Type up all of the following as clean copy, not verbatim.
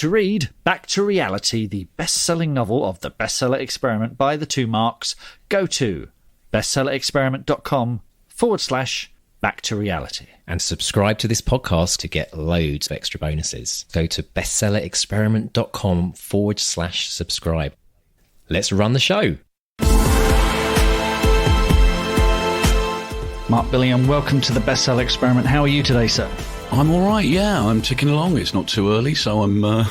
to read Back to Reality, the best-selling novel of the Bestseller Experiment by the two Marks, go to bestsellerexperiment.com/Back to Reality. And subscribe to this podcast to get loads of extra bonuses. Go to bestsellerexperiment.com/subscribe. Let's run the show. Mark Billingham, welcome to the Bestseller Experiment. How are you today, sir? I'm all right, yeah. I'm ticking along. It's not too early, so I'm all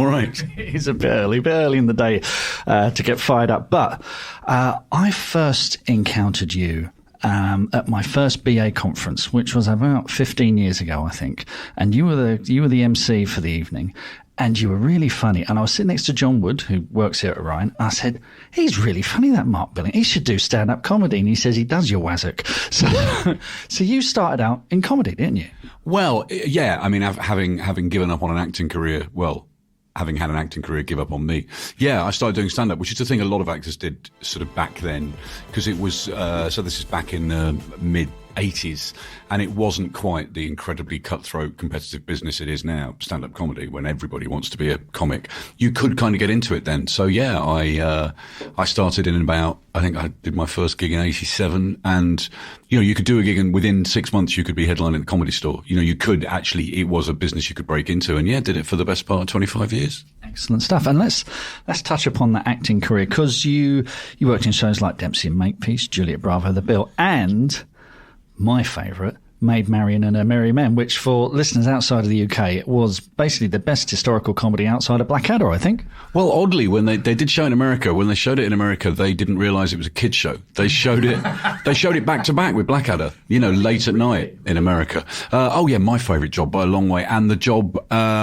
right. It's a bit early in the day to get fired up. But I first encountered you at my first BA conference, which was about 15 years ago, I think. And you were the MC for the evening. And you were really funny. And I was sitting next to John Wood, who works here at Orion. I said, he's really funny, that Mark Billing. He should do stand-up comedy. And he says he does, your wazzock. So you started out in comedy, didn't you? Well, yeah. I mean, having given up on an acting career, having had an acting career give up on me. Yeah, I started doing stand-up, which is the thing a lot of actors did sort of back then. Because it was, so this is back in the mid-80s, and it wasn't quite the incredibly cutthroat competitive business it is now, stand-up comedy, when everybody wants to be a comic. You could kind of get into it then. So yeah, I started in about, I think I did my first gig in 87, and you could do a gig and within 6 months you could be headlining at the Comedy Store. You could actually, it was a business you could break into, and yeah, did it for the best part of 25 years. Excellent stuff. And let's touch upon that acting career, because you worked in shows like Dempsey and Makepeace, Juliet Bravo, The Bill, and my favourite, Maid Marian and Her Merry Men, which for listeners outside of the UK was basically the best historical comedy outside of Blackadder, I think. Well, oddly, when they did show in America, when they showed it in America, they didn't realise it was a kid's show. They showed it back to back with Blackadder, late at night in America. Oh yeah, my favourite job by a long way, and the job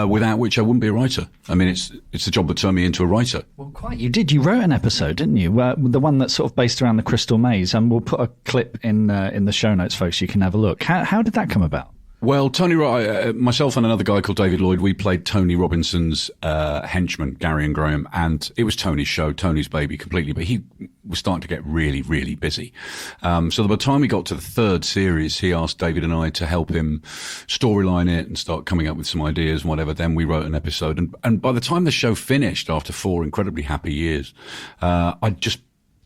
without which I wouldn't be a writer. I mean, it's the job that turned me into a writer. Well, quite. You did. You wrote an episode, didn't you? The one that's sort of based around the Crystal Maze, and we'll put a clip in the show notes, folks. You can have a look. How did that come about? Well, myself and another guy called David Lloyd, we played Tony Robinson's henchman, Gary and Graham, and it was Tony's show, Tony's baby completely, but he was starting to get really, really busy. So by the time we got to the third series, he asked David and I to help him storyline it and start coming up with some ideas and whatever. Then we wrote an episode, and by the time the show finished, after 4 incredibly happy years, I just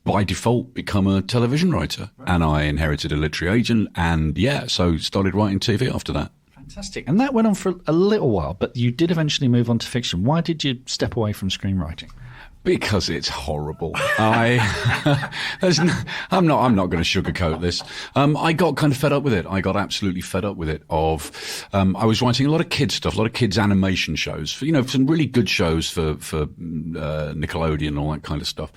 by default become a television writer. Right. And I inherited a literary agent, and so started writing TV after that. Fantastic. And that went on for a little while, but you did eventually move on to fiction. Why did you step away from screenwriting? Because it's horrible. I'm not going to sugarcoat this. I got kind of fed up with it. I got absolutely fed up with it. I was writing a lot of kids stuff, a lot of kids animation shows, some really good shows for Nickelodeon and all that kind of stuff.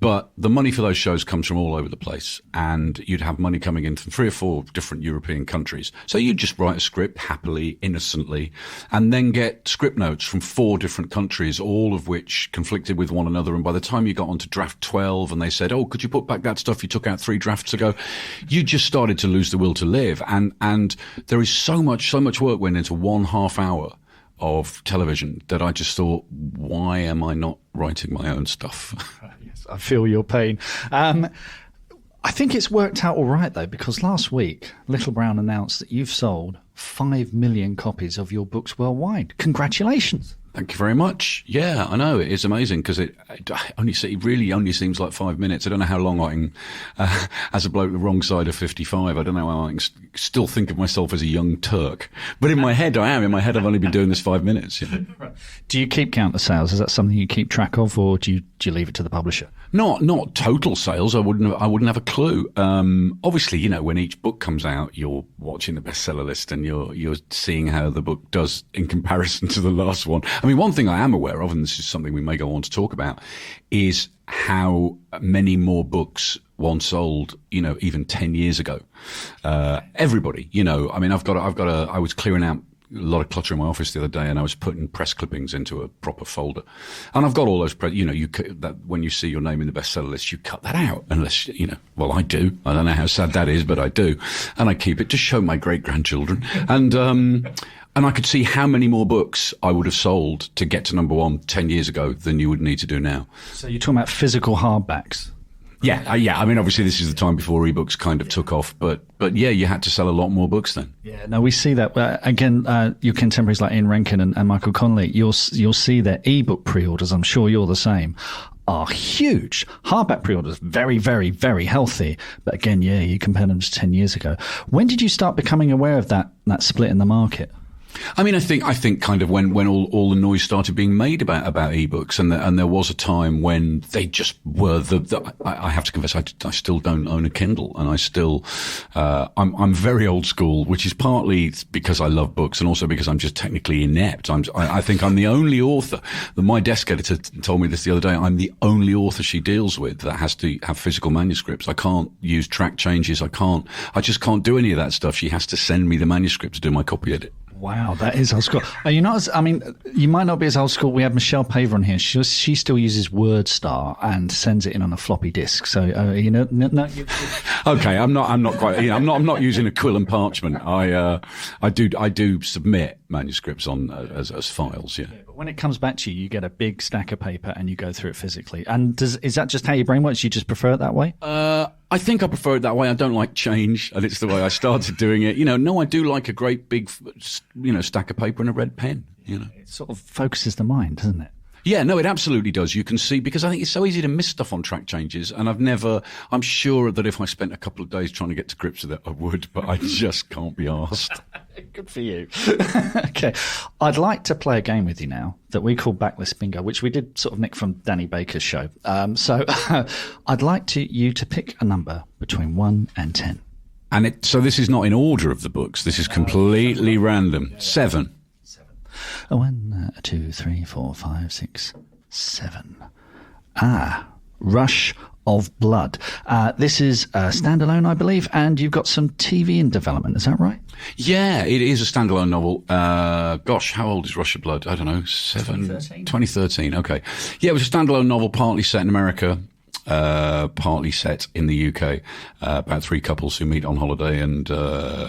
But the money for those shows comes from all over the place, and you'd have money coming in from 3 or 4 different European countries. So you'd just write a script happily, innocently, and then get script notes from 4 different countries, all of which conflicted with one another. And by the time you got onto draft 12 and they said, oh, could you put back that stuff you took out 3 drafts ago? You just started to lose the will to live. And there is so much work went into 1.5 hour of television that I just thought, why am I not writing my own stuff? Yes, I feel your pain. I think it's worked out all right, though, because last week, Little Brown announced that you've sold 5 million copies of your books worldwide. Congratulations. Thank you very much. Yeah, I know. It is amazing because it really only seems like 5 minutes. I don't know how long I can, as a bloke the wrong side of 55, I don't know how I can still think of myself as a young Turk. But in my head, I am. In my head, I've only been doing this 5 minutes. Right. Do you keep count the sales? Is that something you keep track of, or do you leave it to the publisher? Not total sales. I wouldn't have a clue. Obviously, when each book comes out, you're watching the bestseller list and you're seeing how the book does in comparison to the last one. I mean, one thing I am aware of, and this is something we may go on to talk about, is how many more books one sold, even 10 years ago. Everybody, I mean, I was clearing out a lot of clutter in my office the other day, and I was putting press clippings into a proper folder. And I've got all those, that when you see your name in the bestseller list, you cut that out unless, well, I do. I don't know how sad that is, but I do. And I keep it to show my great-grandchildren. And I could see how many more books I would have sold to get to number 1 10 years ago than you would need to do now. So you're talking about physical hardbacks? Yeah. I mean, obviously, this is the time before ebooks kind of took off, but yeah, you had to sell a lot more books then. Yeah, no, we see that again. Your contemporaries like Ian Rankin and Michael Connolly, you'll see their ebook pre-orders. I'm sure you're the same. Are huge. Hardback pre-orders, very, very, very healthy. But again, yeah, you compare them to 10 years ago. When did you start becoming aware of that split in the market? I mean, I think kind of when all the noise started being made about ebooks, and there was a time when they just were I have to confess, I still don't own a Kindle, and I still, I'm very old school, which is partly because I love books and also because I'm just technically inept. I think I'm the only author. My desk editor told me this the other day. I'm the only author she deals with that has to have physical manuscripts. I can't use track changes. I just can't do any of that stuff. She has to send me the manuscript to do my copy edit. Wow, that is old school. Are you not as, I mean, you might not be as old school. We have Michelle Paver on here. She still uses WordStar and sends it in on a floppy disk. So, no. Okay, I'm not quite, I'm not using a quill and parchment. I do submit manuscripts on as files, yeah. But when it comes back to you, you get a big stack of paper and you go through it physically. And is that just how your brain works? You just prefer it that way? I think I prefer it that way. I don't like change, and it's the way I started doing it. No, I do like a great big, stack of paper and a red pen. It sort of focuses the mind, doesn't it? Yeah, no, it absolutely does. You can see, because I think it's so easy to miss stuff on track changes, and I'm sure that if I spent a couple of days trying to get to grips with it, I would, but I just can't be arsed. Good for you. Okay. I'd like to play a game with you now that we call Backlist Bingo, which we did sort of nick from Danny Baker's show. So I'd like you to pick a number between 1 and 10. And so this is not in order of the books. This is completely random. 7. 1, 2, 3, 4, 5, 6, 7. Rush of Blood. This is a standalone, I believe, and you've got some TV in development. Is that right? Yeah, it is a standalone novel. Gosh, how old is Rush of Blood? I don't know, 2013. Okay. Yeah, it was a standalone novel, partly set in America, partly set in the UK, about 3 couples who meet on holiday and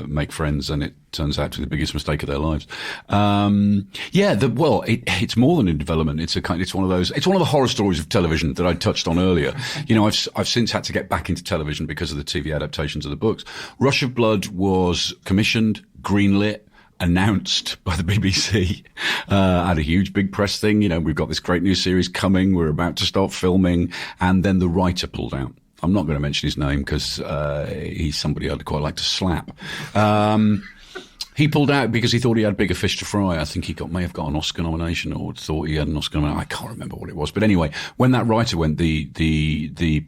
make friends, and it turns out to be the biggest mistake of their lives. It's more than in development. It's one of the horror stories of television that I touched on earlier. I've since had to get back into television because of the TV adaptations of the books. Rush of Blood was commissioned, greenlit, announced by the BBC, had a huge big press thing. We've got this great new series coming. We're about to start filming. And then the writer pulled out. I'm not going to mention his name because, he's somebody I'd quite like to slap. He pulled out because he thought he had bigger fish to fry. I think he may have got an Oscar nomination, or thought he had an Oscar nomination. I can't remember what it was. But anyway, when that writer went, the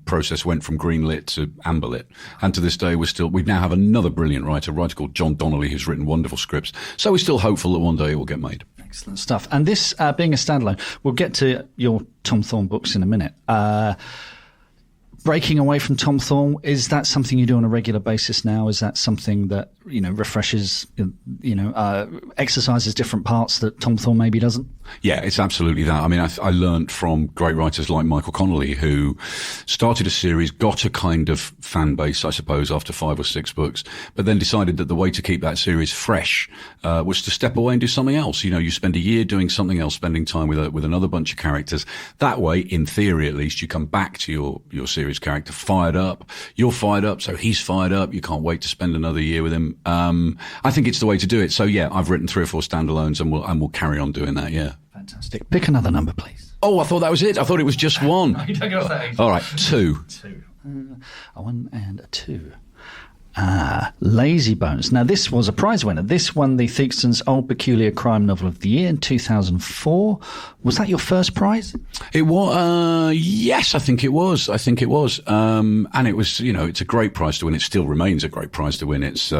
process went from greenlit to amberlit. And to this day, we now have another brilliant writer called John Donnelly, who's written wonderful scripts. So we're still hopeful that one day it will get made. Excellent stuff. And this, being a standalone, we'll get to your Tom Thorne books in a minute. Breaking away from Tom Thorne, is that something you do on a regular basis now? Is that something that, refreshes, exercises different parts that Tom Thorne maybe doesn't? Yeah, it's absolutely that. I mean, I learned from great writers like Michael Connolly, who started a series, got a kind of fan base, I suppose, after 5 or 6 books, but then decided that the way to keep that series fresh was to step away and do something else. You spend a year doing something else, spending time with another bunch of characters. That way, in theory at least, you come back to your series character fired up. You're fired up, so he's fired up. You can't wait to spend another year with him. I think it's the way to do it. So yeah, I've written 3 or 4 standalones, and we'll carry on doing that. Yeah. Fantastic. Pick another number, please. Oh, I thought that was it. I thought it was just 1. You don't get off that. All right, 2. 2. A 1 and a 2. Lazy Bones. Now, this was a prize winner. This won the Theakston's Old Peculiar Crime Novel of the Year in 2004. Was that your first prize? It was, yes, I think it was. And it was, it's a great prize to win. It still remains a great prize to win. It's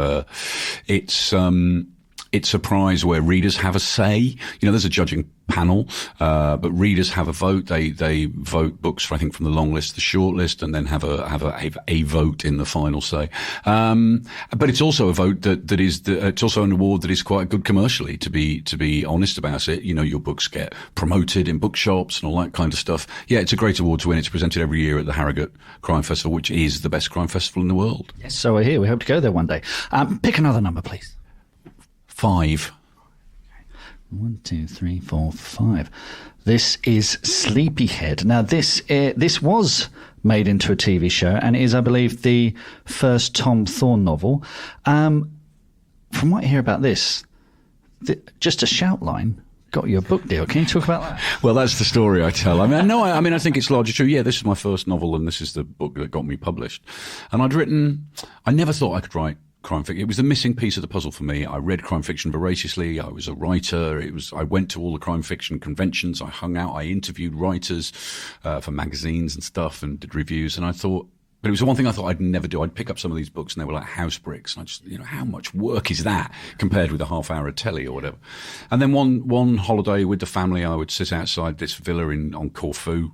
a prize where readers have a say. There's a judging panel, but readers have a vote. They vote books, from the long list, the short list, and then have a vote in the final say. But it's also a vote it's also an award that is quite good commercially, to be honest about it. Your books get promoted in bookshops and all that kind of stuff. Yeah, it's a great award to win. It's presented every year at the Harrogate Crime Festival, which is the best crime festival in the world. Yes, so we're here. We hope to go there one day. Pick another number, please. 5. 1, 2, 3, 4, 5. This is Sleepyhead. Now, this was made into a TV show, and it is, I believe, the first Tom Thorne novel. From what I hear about this, just a shoutline got you a book deal. Can you talk about that? Well, that's the story I tell. I think it's largely true. Yeah, this is my first novel, and this is the book that got me published. And I never thought I could write crime fiction. It was the missing piece of the puzzle for me. I read crime fiction voraciously. I was a writer. I went to all the crime fiction conventions. I hung out. I interviewed writers for magazines and stuff and did reviews. And I thought, but it was the one thing I thought I'd never do. I'd pick up some of these books and they were like house bricks. And I just, how much work is that compared with a half hour of telly or whatever? And then one holiday with the family, I would sit outside this villa on Corfu,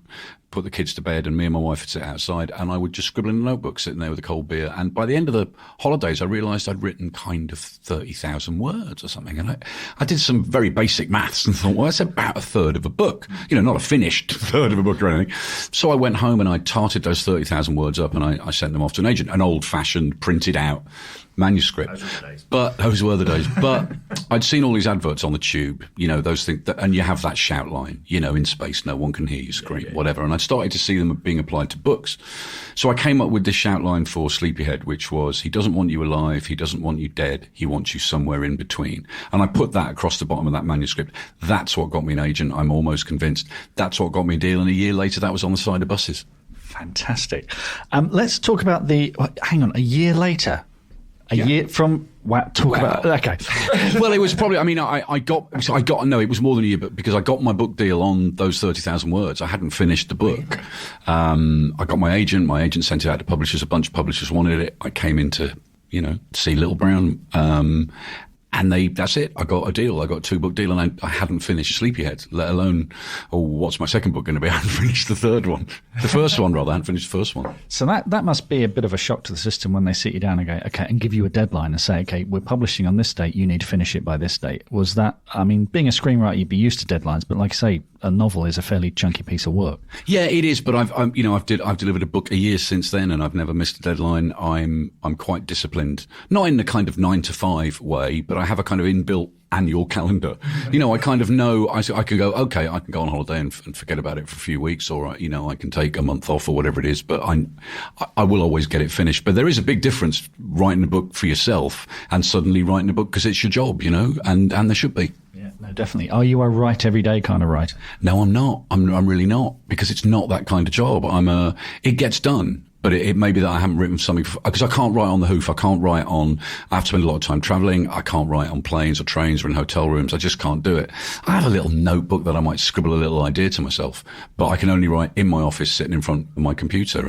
put the kids to bed, and me and my wife would sit outside, and I would just scribble in a notebook, sitting there with a cold beer. And by the end of the holidays, I realised I'd written kind of 30,000 words or something. And I did some very basic maths and thought, well, that's about a third of a book. Not a finished third of a book or anything. So I went home and I tarted those 30,000 words up, and I sent them off to an agent, an old-fashioned, printed out manuscript. Those were the days. But I'd seen all these adverts on the tube, those things, and you have that shout line, in space, no one can hear you scream, whatever. And I started to see them being applied to books. So I came up with this shout line for Sleepyhead, which was, he doesn't want you alive, he doesn't want you dead, he wants you somewhere in between. And I put that across the bottom of that manuscript. That's what got me an agent, I'm almost convinced. That's what got me a deal. And a year later, that was on the side of buses. Fantastic. Let's talk about hang on, a year later. Year from about okay. Well, it was probably. It was more than a year, but because I got my book deal on those 30,000 words, I hadn't finished the book. I got my agent. My agent sent it out to publishers. A bunch of publishers wanted it. I came in to, see Little Brown, and that's it. I got a deal. I got a 2-book deal, and I hadn't finished Sleepyhead, let alone, what's my second book going to be? I hadn't finished the third one. The first one, rather. I hadn't finished the first one. So that must be a bit of a shock to the system when they sit you down and go, okay, and give you a deadline and say, okay, we're publishing on this date, you need to finish it by this date. Was that, being a screenwriter, you'd be used to deadlines, but like I say, a novel is a fairly chunky piece of work. Yeah, it is, but I've delivered a book a year since then, and I've never missed a deadline. I'm quite disciplined, not in the kind of 9 to 5 way, but I have a kind of inbuilt annual calendar. I kind of know I can go, okay, I can go on holiday and forget about it for a few weeks, or, I can take a month off or whatever it is, but I will always get it finished. But there is a big difference writing a book for yourself and suddenly writing a book because it's your job, and there should be. Yeah, no, definitely. Are you a write every day kind of writer? No, I'm not. I'm really not, because it's not that kind of job. It gets done. But it may be that I haven't written something, because I can't write on the hoof. I have to spend a lot of time traveling. I can't write on planes or trains or in hotel rooms. I just can't do it. I have a little notebook that I might scribble a little idea to myself, but I can only write in my office sitting in front of my computer.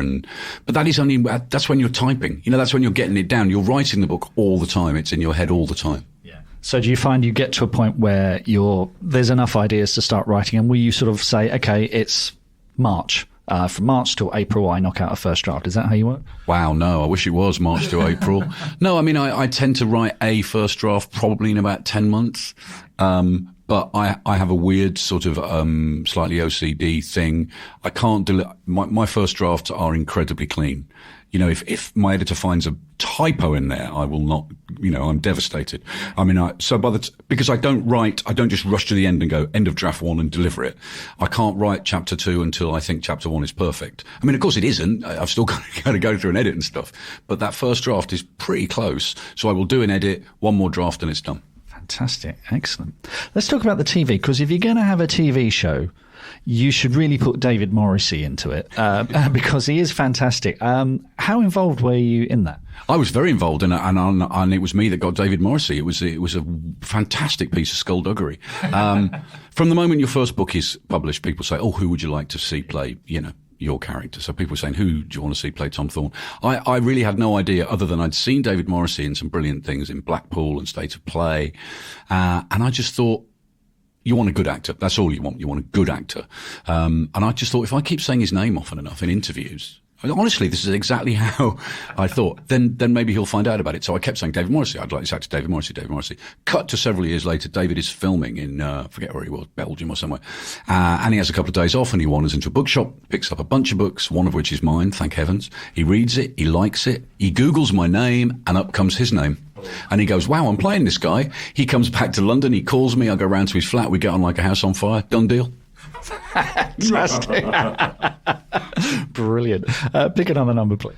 But that's when you're typing. That's when you're getting it down. You're writing the book all the time. It's in your head all the time. Yeah. So do you find you get to a point where there's enough ideas to start writing, and will you sort of say, okay, it's March? From March till April, I knock out a first draft. Is that how you work? Wow, no, I wish it was March to April. No, I tend to write a first draft probably in about 10 months. But I have a weird sort of slightly OCD thing. I can't my first drafts are incredibly clean. If my editor finds a typo in there, I will not, I'm devastated. Because I don't just rush to the end and go, end of draft 1 and deliver it. I can't write chapter 2 until I think chapter 1 is perfect. Of course it isn't. I've still got to go through and edit and stuff. But that first draft is pretty close. So I will do an edit, one more draft, and it's done. Fantastic. Excellent. Let's talk about the TV, because if you're going to have a TV show, you should really put David Morrissey into it, because he is fantastic. How involved were you in that? I was very involved in it, and it was me that got David Morrissey. It was a fantastic piece of skullduggery. From the moment your first book is published, people say, "Oh, who would you like to see play?" Your character. So people were saying, who do you want to see play Tom Thorne? I really had no idea, other than I'd seen David Morrissey in some brilliant things in Blackpool and State of Play, and I just thought, you want a good actor. That's all you want. You want a good actor. And I just thought, if I keep saying his name often enough in interviews, honestly, this is exactly how I thought. Then maybe he'll find out about it. So I kept saying David Morrissey. I'd like this actor, David Morrissey, David Morrissey. Cut to several years later, David is filming in, forget where he was, Belgium or somewhere. And he has a couple of days off, and he wanders into a bookshop, picks up a bunch of books, one of which is mine, thank heavens. He reads it, he likes it, he Googles my name, and up comes his name. And he goes, wow, I'm playing this guy. He comes back to London, he calls me, I go round to his flat, we get on like a house on fire, done deal. Fantastic. Brilliant. Pick another number, please.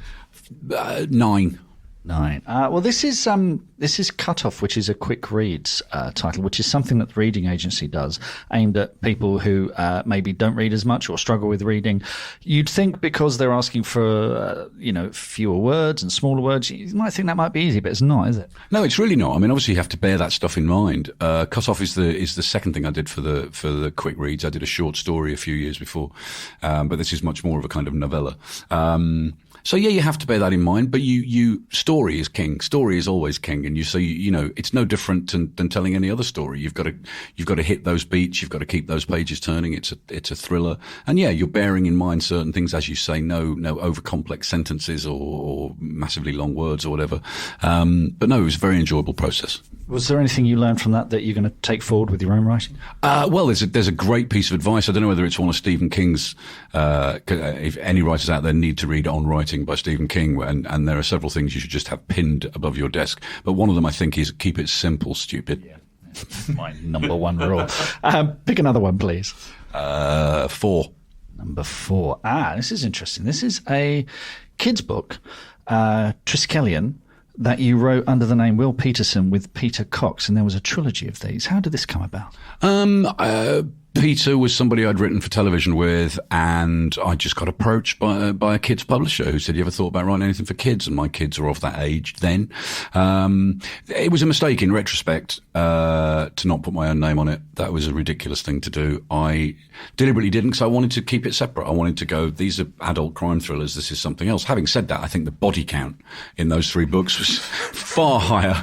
9. 9. Well, this is Cut Off, which is a quick reads title, which is something that the reading agency does, aimed at people who maybe don't read as much or struggle with reading. You'd think because they're asking for fewer words and smaller words, you might think that might be easy, but it's not, is it? No, it's really not. I mean, obviously you have to bear that stuff in mind. Cut Off is the second thing I did for the quick reads. I did a short story a few years before, but this is much more of a kind of novella. So yeah, you have to bear that in mind, but story is king. Story is always king. And it's no different than telling any other story. You've got to hit those beats. You've got to keep those pages turning. It's a thriller. And yeah, you're bearing in mind certain things, as you say, no over complex sentences or massively long words or whatever. But no, it was a very enjoyable process. Was there anything you learned from that you're going to take forward with your own writing? Well, there's a great piece of advice. I don't know whether it's one of Stephen King's, if any writers out there need to read On Writing by Stephen King, and there are several things you should just have pinned above your desk. But one of them, I think, is keep it simple, stupid. Yeah. My number one rule. Pick another one, please. 4. Number 4. This is interesting. This is a kid's book, Triskelion, that you wrote under the name Will Peterson with Peter Cox, and there was a trilogy of these. How did this come about? Peter was somebody I'd written for television with, and I just got approached by a kids publisher who said, "You ever thought about writing anything for kids?" And my kids were of that age then. It was a mistake in retrospect to not put my own name on it. That was a ridiculous thing to do. I deliberately didn't, because I wanted to keep it separate. I wanted to go, these are adult crime thrillers, this is something else. Having said that, I think the body count in those 3 books was far higher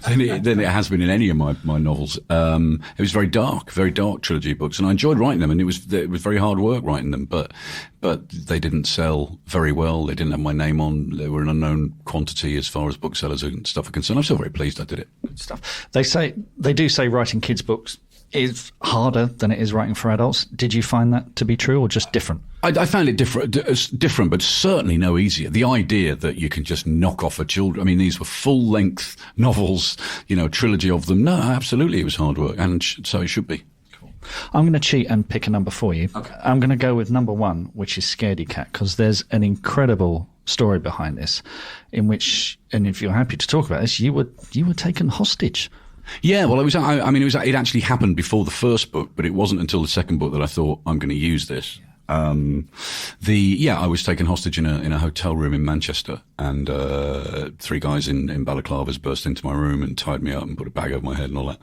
than it has been in any of my novels. It was very dark trilogy books, and I enjoyed writing them, and it was very hard work writing them, but they didn't sell very well. They didn't have my name on. They were an unknown quantity as far as booksellers and stuff are concerned. I'm still very pleased I did it. Good stuff. They do say writing kids' books is harder than it is writing for adults. Did you find that to be true, or just different? I found it different, but certainly no easier. The idea that you can just knock off I mean, these were full-length novels, a trilogy of them. No, absolutely, it was hard work, and so it should be. I'm going to cheat and pick a number for you. Okay. I'm going to go with number 1, which is Scaredy Cat, because there's an incredible story behind this, in which, and if you're happy to talk about this, you were taken hostage. Yeah, well, it actually happened before the first book, but it wasn't until the second book that I thought, I'm going to use this. I was taken hostage in a hotel room in Manchester, and 3 guys in balaclavas burst into my room and tied me up and put a bag over my head and all that.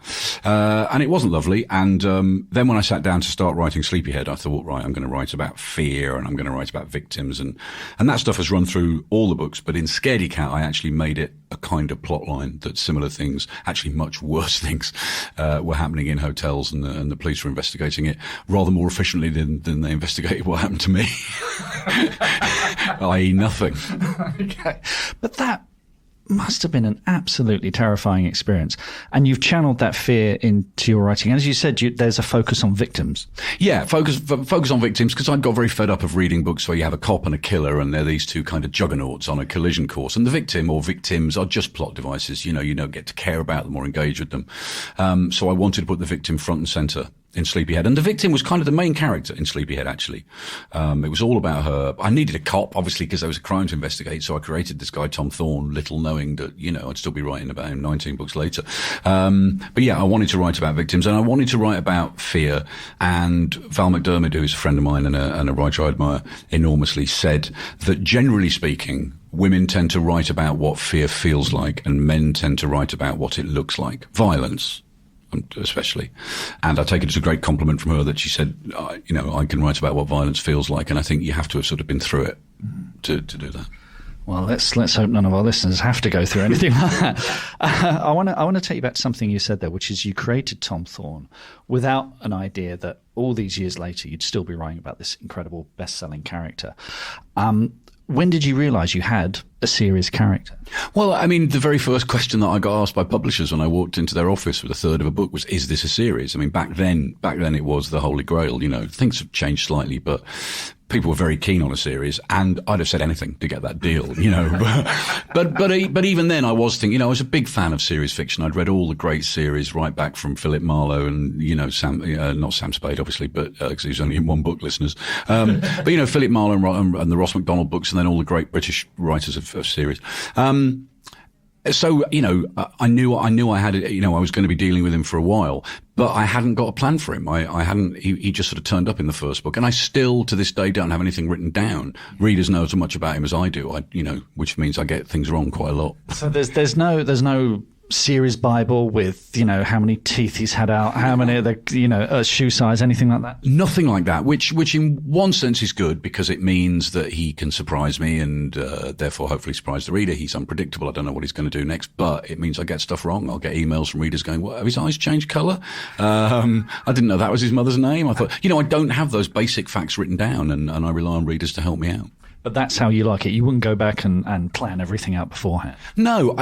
And it wasn't lovely. And then when I sat down to start writing Sleepyhead, I thought, right, I'm going to write about fear, and I'm going to write about victims, and that stuff has run through all the books. But in Scaredy Cat, I actually made it a kind of plot line that similar things, actually much worse things, were happening in hotels, and the police were investigating it rather more efficiently than they investigated what happened to me. I.e. nothing. Okay. But that must have been an absolutely terrifying experience. And you've channeled that fear into your writing. As you said, there's a focus on victims. Yeah, focus on victims, because I got very fed up of reading books where you have a cop and a killer, and they're these two kind of juggernauts on a collision course. And the victim or victims are just plot devices. You don't get to care about them or engage with them. So I wanted to put the victim front and center in Sleepyhead. And the victim was kind of the main character in Sleepyhead, actually. It was all about her. I needed a cop, obviously, because there was a crime to investigate. So I created this guy, Tom Thorne, little knowing that, I'd still be writing about him 19 books later. But yeah, I wanted to write about victims, and I wanted to write about fear. And Val McDermid, who's a friend of mine and a writer I admire enormously, said that generally speaking, women tend to write about what fear feels like, and men tend to write about what it looks like. Violence, especially. And I take it as a great compliment from her that she said, I can write about what violence feels like. And I think you have to have sort of been through it to do that. Well, let's hope none of our listeners have to go through anything like that. I want to take you back to something you said there, which is you created Tom Thorne without an idea that all these years later you'd still be writing about this incredible best-selling character. When did you realize you had a serious character? Well, I mean, the very first question that I got asked by publishers when I walked into their office with a third of a book was, is this a series? I mean, back then it was the Holy Grail. Things have changed slightly, but people were very keen on a series, and I'd have said anything to get that deal, you know. But even then, I was thinking, you know, I was a big fan of series fiction. I'd read all the great series right back from Philip Marlowe and, you know, not Sam Spade, obviously, but because he was only in one book, listeners. But you know, Philip Marlowe and the Ross MacDonald books, and then all the great British writers of series. So, you know, I knew I had it, you know, I was going to be dealing with him for a while, but I hadn't got a plan for him. He just sort of turned up in the first book, and I still to this day don't have anything written down. Readers know as much about him as I do, you know, which means I get things wrong quite a lot. So there's no series Bible with, you know, how many teeth he's had out, how many of the, you know, shoe size, anything like that? Nothing like that, which in one sense is good because it means that he can surprise me and therefore hopefully surprise the reader. He's unpredictable. I don't know what he's going to do next, but it means I get stuff wrong. I'll get emails from readers going, what, have his eyes changed colour? I didn't know that was his mother's name. I thought, you know, I don't have those basic facts written down, and I rely on readers to help me out. But that's how you like it. You wouldn't go back and plan everything out beforehand. No,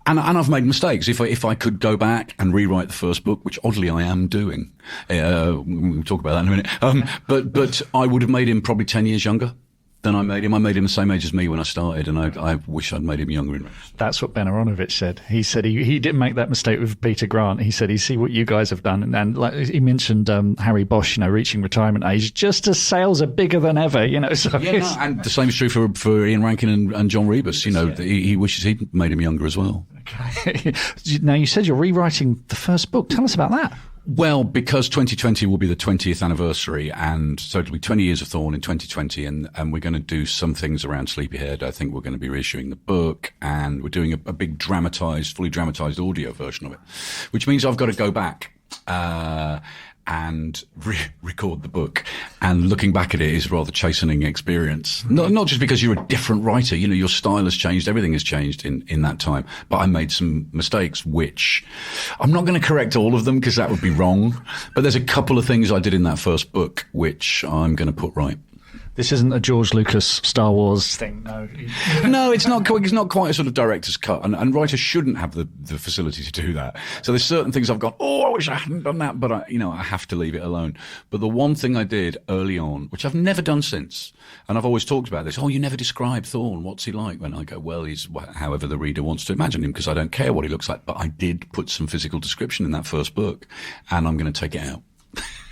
and I've made mistakes. If I could go back and rewrite the first book, which oddly I am doing, we'll talk about that in a minute. But I would have made him probably 10 years younger than I made him. I made him the same age as me when I started, and I wish I'd made him younger. That's what Ben Aronovich said. He said he didn't make that mistake with Peter Grant. He said, see what you guys have done. And like he mentioned Harry Bosch, you know, reaching retirement age, just as sales are bigger than ever, you know. So yeah, no, and the same is true for Ian Rankin and John Rebus. You know, he wishes he'd made him younger as well. Okay. Now, you said you're rewriting the first book. Tell us about that. Well, because 2020 will be the 20th anniversary, and so it'll be 20 years of Thorne in 2020, and we're going to do some things around Sleepyhead. I think we're going to be reissuing the book, and we're doing a big fully dramatized audio version of it, which means I've got to go back and record the book. And looking back at it is a rather chastening experience. Not just because you're a different writer, you know, your style has changed, everything has changed in that time. But I made some mistakes, which I'm not going to correct all of them because that would be wrong. But there's a couple of things I did in that first book which I'm going to put right. This isn't a George Lucas Star Wars thing, no. No, it's not quite a sort of director's cut, and writers shouldn't have the facility to do that. So there's certain things I've gone, I wish I hadn't done that, but I have to leave it alone. But the one thing I did early on, which I've never done since, and I've always talked about this, you never describe Thorne, what's he like? When I go, well, he's however the reader wants to imagine him, because I don't care what he looks like, but I did put some physical description in that first book, and I'm going to take it out.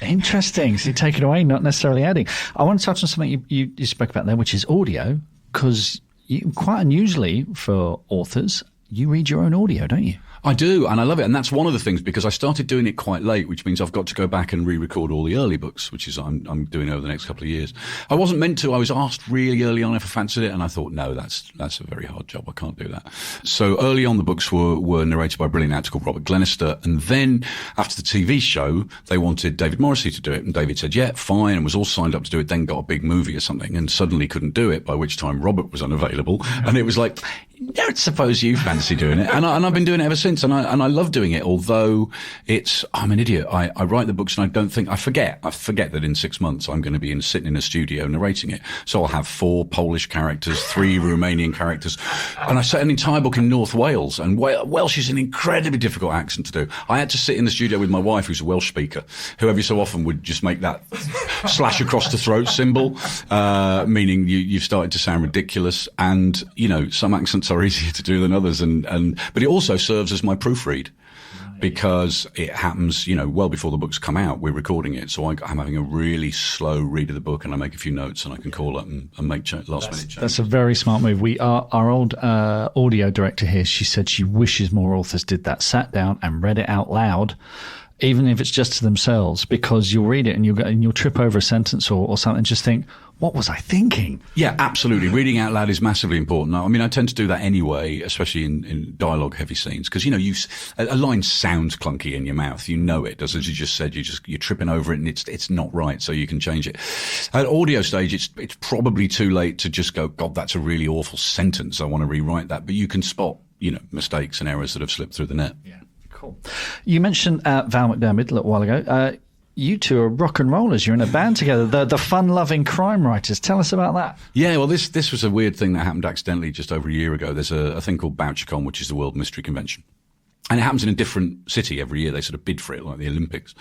Interesting. So you take it away, not necessarily adding. I want to touch on something you spoke about there, which is audio, because quite unusually for authors, you read your own audio, don't you? I do, and I love it. And that's one of the things, because I started doing it quite late, which means I've got to go back and re-record all the early books, which is I'm doing over the next couple of years. I wasn't meant to. I was asked really early on if I fancied it, and I thought, no, that's a very hard job. I can't do that. So early on, the books were narrated by a brilliant actor called Robert Glenister. And then after the TV show, they wanted David Morrissey to do it. And David said, yeah, fine, and was all signed up to do it, then got a big movie or something, and suddenly couldn't do it, by which time Robert was unavailable. And it was like, don't suppose you fancy doing it. And I've been doing it ever since, and I love doing it, although I'm an idiot. I write the books and I forget that in 6 months I'm going to be sitting in a studio narrating it. So I'll have 4 Polish characters, 3 Romanian characters, and I set an entire book in North Wales, and Welsh is an incredibly difficult accent to do. I had to sit in the studio with my wife, who's a Welsh speaker, who every so often would just make that slash across the throat symbol, meaning you've started to sound ridiculous, and, you know, some accents are easier to do than others, but it also serves as my proofread, because it happens, you know, well before the books come out, we're recording it. So I'm having a really slow read of the book, and I make a few notes, and I can call up and make last minute changes. That's a very smart move. Our old audio director here, she said she wishes more authors did that, sat down and read it out loud, even if it's just to themselves, because you'll read it and you'll trip over a sentence or something and just think, what was I thinking? Yeah, absolutely. Reading out loud is massively important. I mean, I tend to do that anyway, especially in dialogue-heavy scenes, because, you know, a line sounds clunky in your mouth. You know it, as you just said. You're tripping over it, and it's not right, so you can change it. At audio stage, it's probably too late to just go, God, that's a really awful sentence. I want to rewrite that. But you can spot, you know, mistakes and errors that have slipped through the net. Yeah. Cool. You mentioned Val McDermid a little while ago. You two are rock and rollers. You're in a band together, the fun-loving crime writers. Tell us about that. Yeah, well, this was a weird thing that happened accidentally just over a year ago. There's a thing called BoucherCon, which is the World Mystery Convention. And it happens in a different city every year. They sort of bid for it, like the Olympics.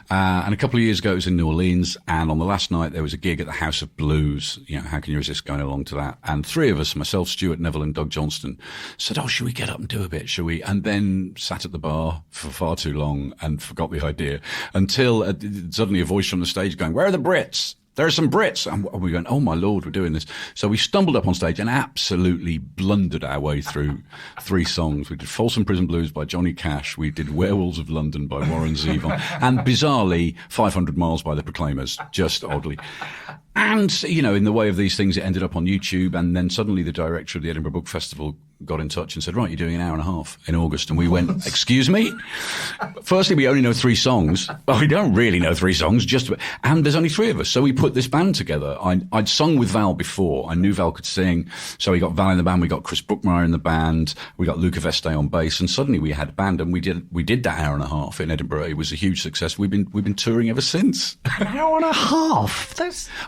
And a couple of years ago, it was in New Orleans. And on the last night, there was a gig at the House of Blues. You know, how can you resist going along to that? And three of us, myself, Stuart Neville and Doug Johnston, said, should we get up and do a bit? Shall we? And then sat at the bar for far too long and forgot the idea until suddenly a voice from the stage going, "Where are the Brits? There are some Brits." And we went, "Oh my Lord, we're doing this." So we stumbled up on stage and absolutely blundered our way through three songs. We did Folsom Prison Blues by Johnny Cash. We did Werewolves of London by Warren Zevon. And bizarrely, 500 Miles by the Proclaimers, just oddly. And, you know, in the way of these things, it ended up on YouTube. And then suddenly the director of the Edinburgh Book Festival got in touch and said, "Right, you're doing an hour and a half in August." And we went, "Excuse me?" Firstly, we only know three songs. Well, we don't really know three songs, and there's only three of us. So we put this band together. I'd sung with Val before. I knew Val could sing. So we got Val in the band. We got Chris Brookmeyer in the band. We got Luca Veste on bass. And suddenly we had a band, and we did that hour and a half in Edinburgh. It was a huge success. We've been touring ever since. An hour and a half?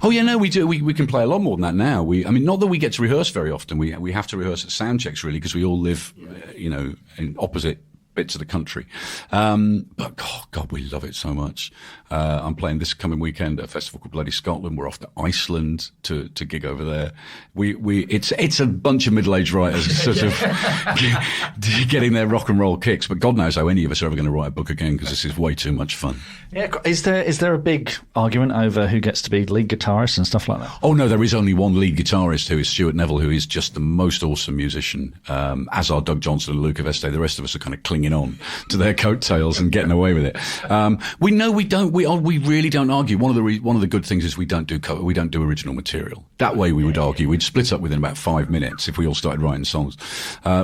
Oh yeah, no, we do. We can play a lot more than that now. Not that we get to rehearse very often. We have to rehearse at sound checks really, because we all live, in opposite bits of the country. But God, we love it so much. I'm playing this coming weekend at a festival called Bloody Scotland. We're off to Iceland to gig over there. It's a bunch of middle-aged writers sort of getting their rock and roll kicks. But God knows how any of us are ever going to write a book again, because this is way too much fun. Yeah. Is there a big argument over who gets to be lead guitarist and stuff like that? Oh no, there is only one lead guitarist, who is Stuart Neville, who is just the most awesome musician. As are Doug Johnson and Luca Veste. The rest of us are kind of clinging on to their coattails and getting away with it. We really don't argue. One of the good things is we don't do original material. That way we would argue. We'd split up within about 5 minutes if we all started writing songs.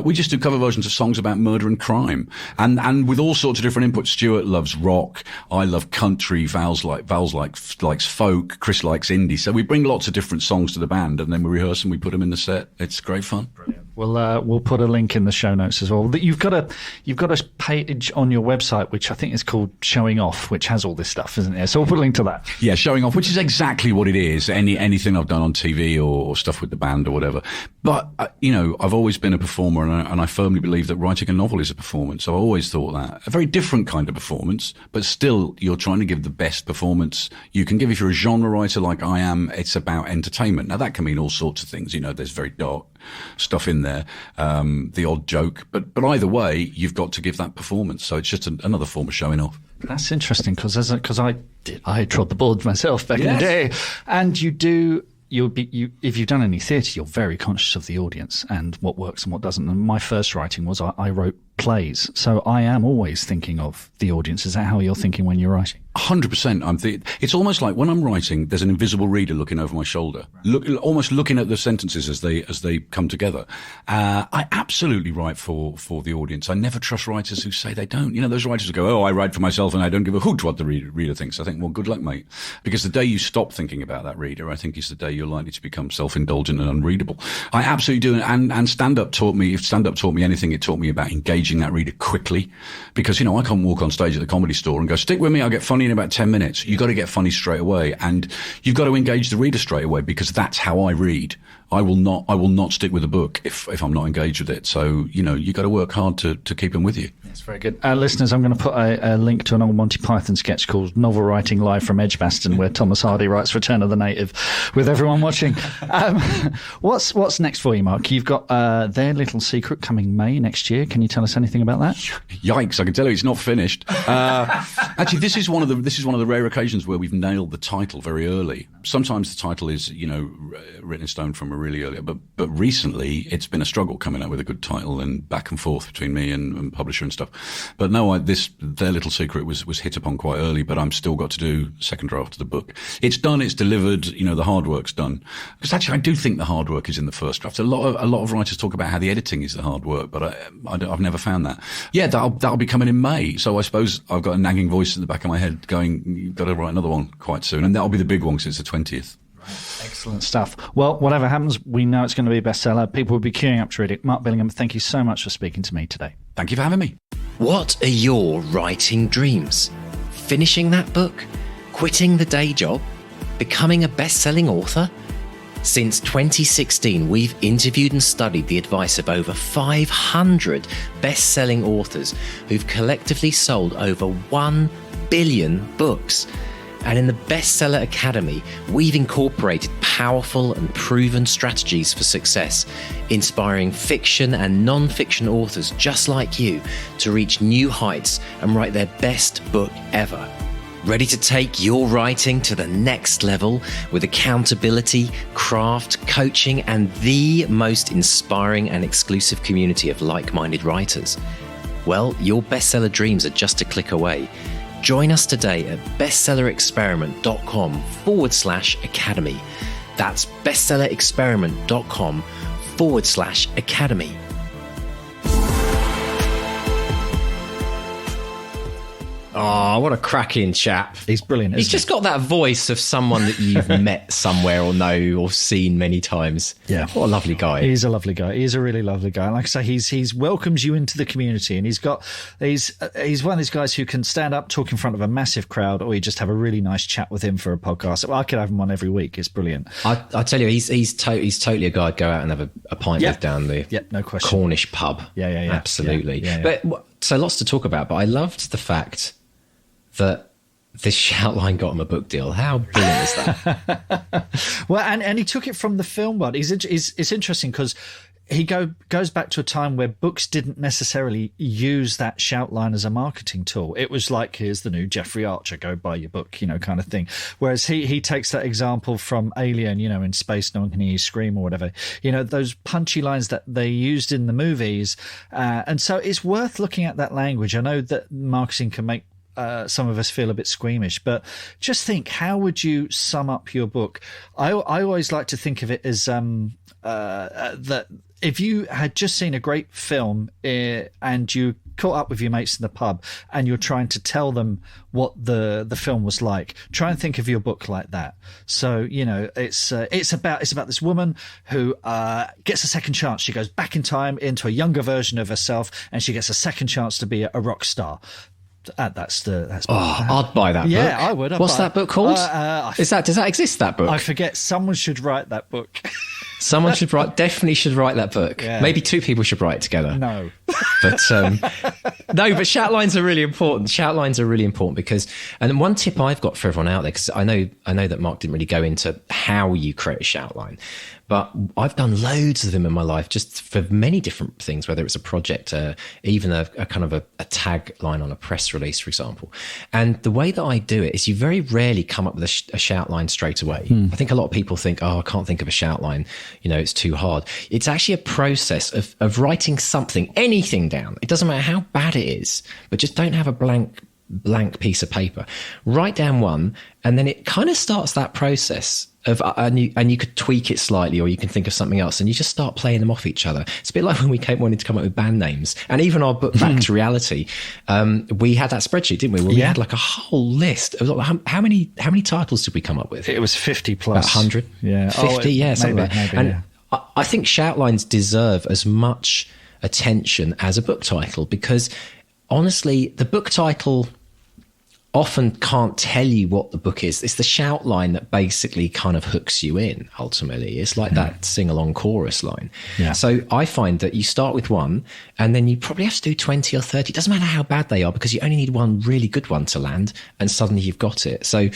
We just do cover versions of songs about murder and crime, and with all sorts of different inputs. Stuart loves rock. I love country. Val's likes folk. Chris likes indie. So we bring lots of different songs to the band, and then we rehearse and we put them in the set. It's great fun. Brilliant. We'll put a link in the show notes as well. You've got a page on your website which I think is called Showing Off, which has all this stuff, isn't it? So we'll put a link to that. Yeah, Showing Off, which is exactly what it is. Anything I've done on TV or stuff with the band or whatever. But I've always been a performer, and I firmly believe that writing a novel is a performance. So I always thought that a very different kind of performance, but still you're trying to give the best performance you can give. If you're a genre writer like I am, it's about entertainment. Now that can mean all sorts of things. There's very dark stuff in there, the odd joke, but either way, you've got to give that performance. So it's just another form of showing off. That's interesting, because I trod the boards myself back in the day, and if you've done any theatre, you're very conscious of the audience and what works and what doesn't. And my first writing was I wrote plays, so I am always thinking of the audience. Is that how you're thinking when you're writing? 100%. It's almost like when I'm writing, there's an invisible reader looking over my shoulder, almost looking at the sentences as they come together. I absolutely write for the audience. I never trust writers who say they don't. Those writers who go, "Oh, I write for myself and I don't give a hoot what the reader thinks." I think, well, good luck, mate. Because the day you stop thinking about that reader, I think is the day you're likely to become self-indulgent and unreadable. I absolutely do. And stand-up taught me, if stand-up taught me anything, it taught me about engaging that reader quickly. Because, I can't walk on stage at the Comedy Store and go, "Stick with me, I'll get funny in about 10 minutes. You've got to get funny straight away, and you've got to engage the reader straight away, because that's how I read. I will not stick with a book if I'm not engaged with it. So, you've got to work hard to keep them with you. That's very good. Listeners, I'm going to put a link to an old Monty Python sketch called Novel Writing Live from Edgbaston, where Thomas Hardy writes Return of the Native with everyone watching. What's next for you, Mark? You've got Their Little Secret coming May next year. Can you tell us anything about that? Yikes, I can tell you it's not finished. Actually, this is one of the rare occasions where we've nailed the title very early. Sometimes the title is, written in stone from a really early, but recently it's been a struggle coming up with a good title, and back and forth between me and publisher and stuff. But no, Their Little Secret was hit upon quite early, but I'm still got to do second draft of the book. It's done, it's delivered, the hard work's done. Because actually I do think the hard work is in the first draft. A lot of writers talk about how the editing is the hard work, but I've never found that. Yeah, that'll be coming in May. So I suppose I've got a nagging voice in the back of my head going, "You've got to write another one quite soon." And that'll be the big one, because it's the 20th. Excellent stuff. Well, whatever happens, we know it's going to be a bestseller. People will be queuing up to read it. Mark Billingham, thank you so much for speaking to me today. Thank you for having me. What are your writing dreams? Finishing that book? Quitting the day job? Becoming a best-selling author? Since 2016, we've interviewed and studied the advice of over 500 best-selling authors who've collectively sold over 1 billion books. And in the Bestseller Academy, we've incorporated powerful and proven strategies for success, inspiring fiction and non-fiction authors just like you to reach new heights and write their best book ever. Ready to take your writing to the next level with accountability, craft, coaching, and the most inspiring and exclusive community of like-minded writers? Well, your bestseller dreams are just a click away. Join us today at bestsellerexperiment.com/academy. That's bestsellerexperiment.com/academy. Oh, what a cracking chap. He's brilliant, He's just got that voice of someone that you've met somewhere or know or seen many times. Yeah. What a lovely guy. He's a lovely guy. He's a really lovely guy. Like I say, he's welcomes you into the community, and he's one of these guys who can stand up, talk in front of a massive crowd, or you just have a really nice chat with him for a podcast. I could have him on every week. It's brilliant. I tell you, he's totally a guy I'd go out and have a pint with down the no question. Cornish pub. Yeah. Absolutely. Yeah. But so lots to talk about, but I loved the fact that this shoutline got him a book deal. How brilliant is that? Well, and he took it from the film world. It's interesting because he goes back to a time where books didn't necessarily use that shoutline as a marketing tool. It was like, here's the new Jeffrey Archer, go buy your book, kind of thing. Whereas he takes that example from Alien, in space, no one can hear you scream or whatever. Those punchy lines that they used in the movies. And so it's worth looking at that language. I know that marketing can make some of us feel a bit squeamish, but just think, how would you sum up your book? I always like to think of it as that if you had just seen a great film and you caught up with your mates in the pub and you're trying to tell them what the film was like, try and think of your book like that. So it's about this woman who gets a second chance. She goes back in time into a younger version of herself, and she gets a second chance to be a rock star. I'd buy that book. Yeah, I would. What's that book called? Does that exist, that book? I forget. Someone should write that book. Someone definitely should write that book. Yeah. Maybe two people should write it together. No. But but shoutlines are really important. Shoutlines are really important because, and one tip I've got for everyone out there, because I know that Mark didn't really go into how you create a shoutline, but I've done loads of them in my life, just for many different things, whether it's a project, even a kind of a tagline on a press release, for example. And the way that I do it is you very rarely come up with a shoutline straight away. I think a lot of people think, I can't think of a shoutline, it's too hard. It's actually a process of writing something, anything down. It doesn't matter how bad it is, but just don't have a blank piece of paper. Write down one, and then it kind of starts that process of, and you could tweak it slightly, or you can think of something else, and you just start playing them off each other. It's a bit like when we wanted to come up with band names, and even our book Back to Reality, we had that spreadsheet, didn't we? Where we had like a whole list of how many titles did we come up with? It was 50 plus. About 100? Yeah. 50, something like that. And I think shoutlines deserve as much attention as a book title, because honestly, the book title often can't tell you what the book is. It's the shoutline that basically kind of hooks you in, ultimately. It's like that sing-along chorus line. Yeah. So I find that you start with one, and then you probably have to do 20 or 30. It doesn't matter how bad they are, because you only need one really good one to land, and suddenly you've got it. So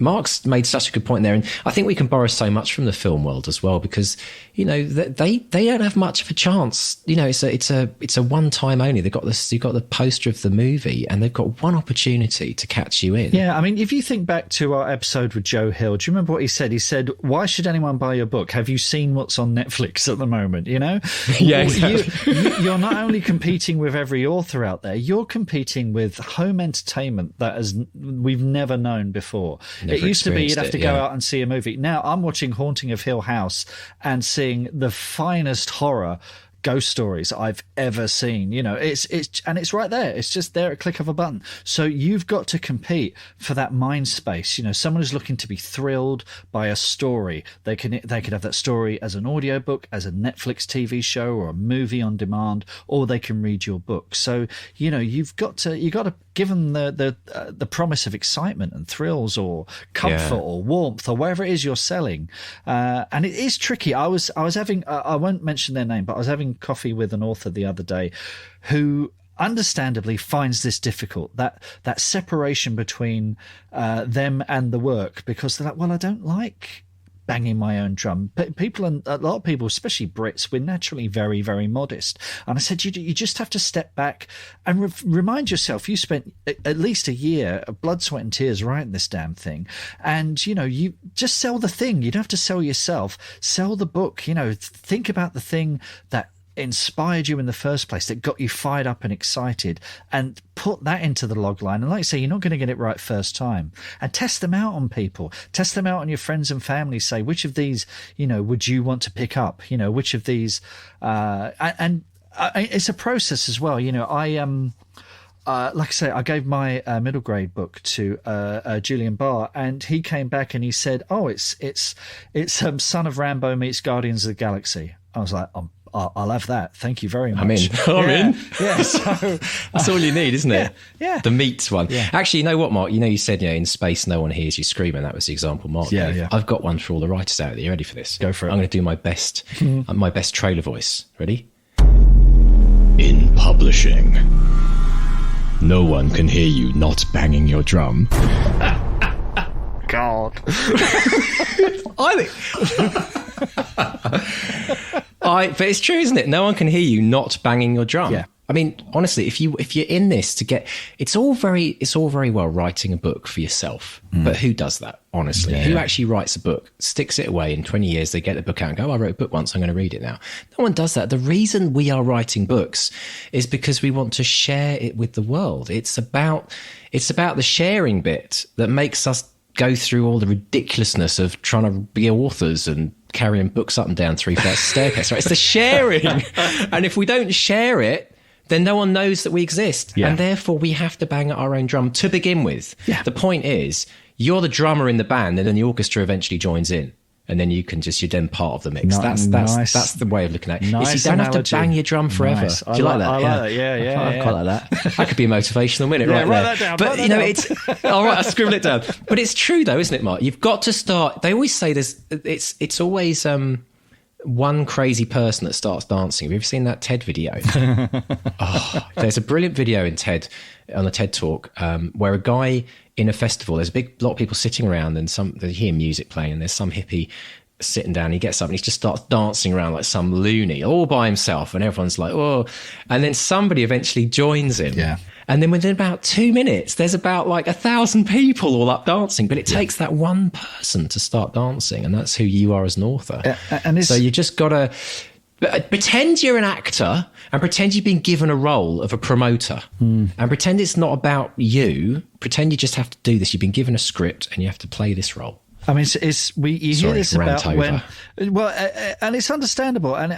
Mark's made such a good point there, and I think we can borrow so much from the film world as well, because they don't have much of a chance. It's a one time only. You've got the poster of the movie, and they've got one opportunity to catch you in. Yeah, I mean, if you think back to our episode with Joe Hill, do you remember what he said? He said, "Why should anyone buy your book? Have you seen what's on Netflix at the moment?" Yeah, exactly. You're not only competing with every author out there, you're competing with home entertainment that we've never known before. It used to be you'd have to go out and see a movie. Now I'm watching Haunting of Hill House and seeing the finest horror ghost stories I've ever seen. You know, it's right there. It's just there at a click of a button. So you've got to compete for that mind space. You know, someone who's looking to be thrilled by a story. They could have that story as an audiobook, as a Netflix TV show, or a movie on demand, or they can read your book. So, you know, you've got to give them the promise of excitement and thrills or comfort or warmth or whatever it is you're selling. And it is tricky. I was having, I won't mention their name, but I was having coffee with an author the other day who understandably finds this difficult, that separation between them and the work, because they're like, well, I don't like banging my own drum. People, and a lot of people, especially Brits, we're naturally very, very modest. And I said, you just have to step back and remind yourself you spent at least a year of blood, sweat and tears writing this damn thing. And, you know, you just sell the thing. You don't have to sell yourself. Sell the book. You know, think about the thing that inspired you in the first place, that got you fired up and excited, and put that into the log line. And like I say, you're not going to get it right first time, and test them out on people, test them out on your friends and family. Say, which of these, you know, would you want to pick up? You know, which of these, it's a process as well. You know, like I say, I gave my middle grade book to Julian Barr, and he came back and he said, "Oh, it's Son of Rambo meets Guardians of the Galaxy." I was like, I'll have that. Thank you very much. I'm in. Yeah, so that's all you need, isn't it? Yeah. The meat one. Yeah. Actually, you know what, Mark? You know, you said, you know, in space, no one hears you screaming. That was the example Mark gave. Yeah. I've got one for all the writers out there. You ready for this? Go for it. I'm going to do my best trailer voice. Ready? In publishing, no one can hear you not banging your drum. God. But it's true, isn't it? No one can hear you not banging your drum. Yeah. I mean, honestly, if you're in this to get, it's all very well writing a book for yourself. But who does that? Honestly, who actually writes a book, sticks it away, in 20 years they get the book out and go, oh, I wrote a book once, I'm going to read it now. No one does that. The reason we are writing books is because we want to share it with the world. It's about the sharing bit that makes us go through all the ridiculousness of trying to be authors and carrying books up and down 3 flights of staircase, right? It's the sharing. And if we don't share it, then no one knows that we exist. Yeah. And therefore we have to bang at our own drum to begin with. Yeah. The point is, you're the drummer in the band, and then the orchestra eventually joins in. And then you're then part of the mix. That's the way of looking at it. Nice you don't analogy. have to bang your drum forever. Nice. Do you like that? I like that. Yeah. I quite like that. That could be a motivational minute, right write there. that down. But you know, it's all right. I scribble it down. But it's true, though, isn't it, Mark? You've got to start. They always say this. It's always one crazy person that starts dancing. Have you ever seen that TED video? There's a brilliant video in TED on the TED Talk where a guy in a festival. There's a lot of people sitting around, and they hear music playing, and there's some hippie sitting down. He gets up and he just starts dancing around like some loony all by himself, and everyone's like, oh. And then somebody eventually joins him. Yeah. And then within about 2 minutes, there's about like 1,000 people all up dancing. But it takes that one person to start dancing, and that's who you are as an author. So you just got to pretend you're an actor, and pretend you've been given a role of a promoter, and pretend it's not about you. Pretend you just have to do this. You've been given a script and you have to play this role. I mean, you hear this about when, and it's understandable. And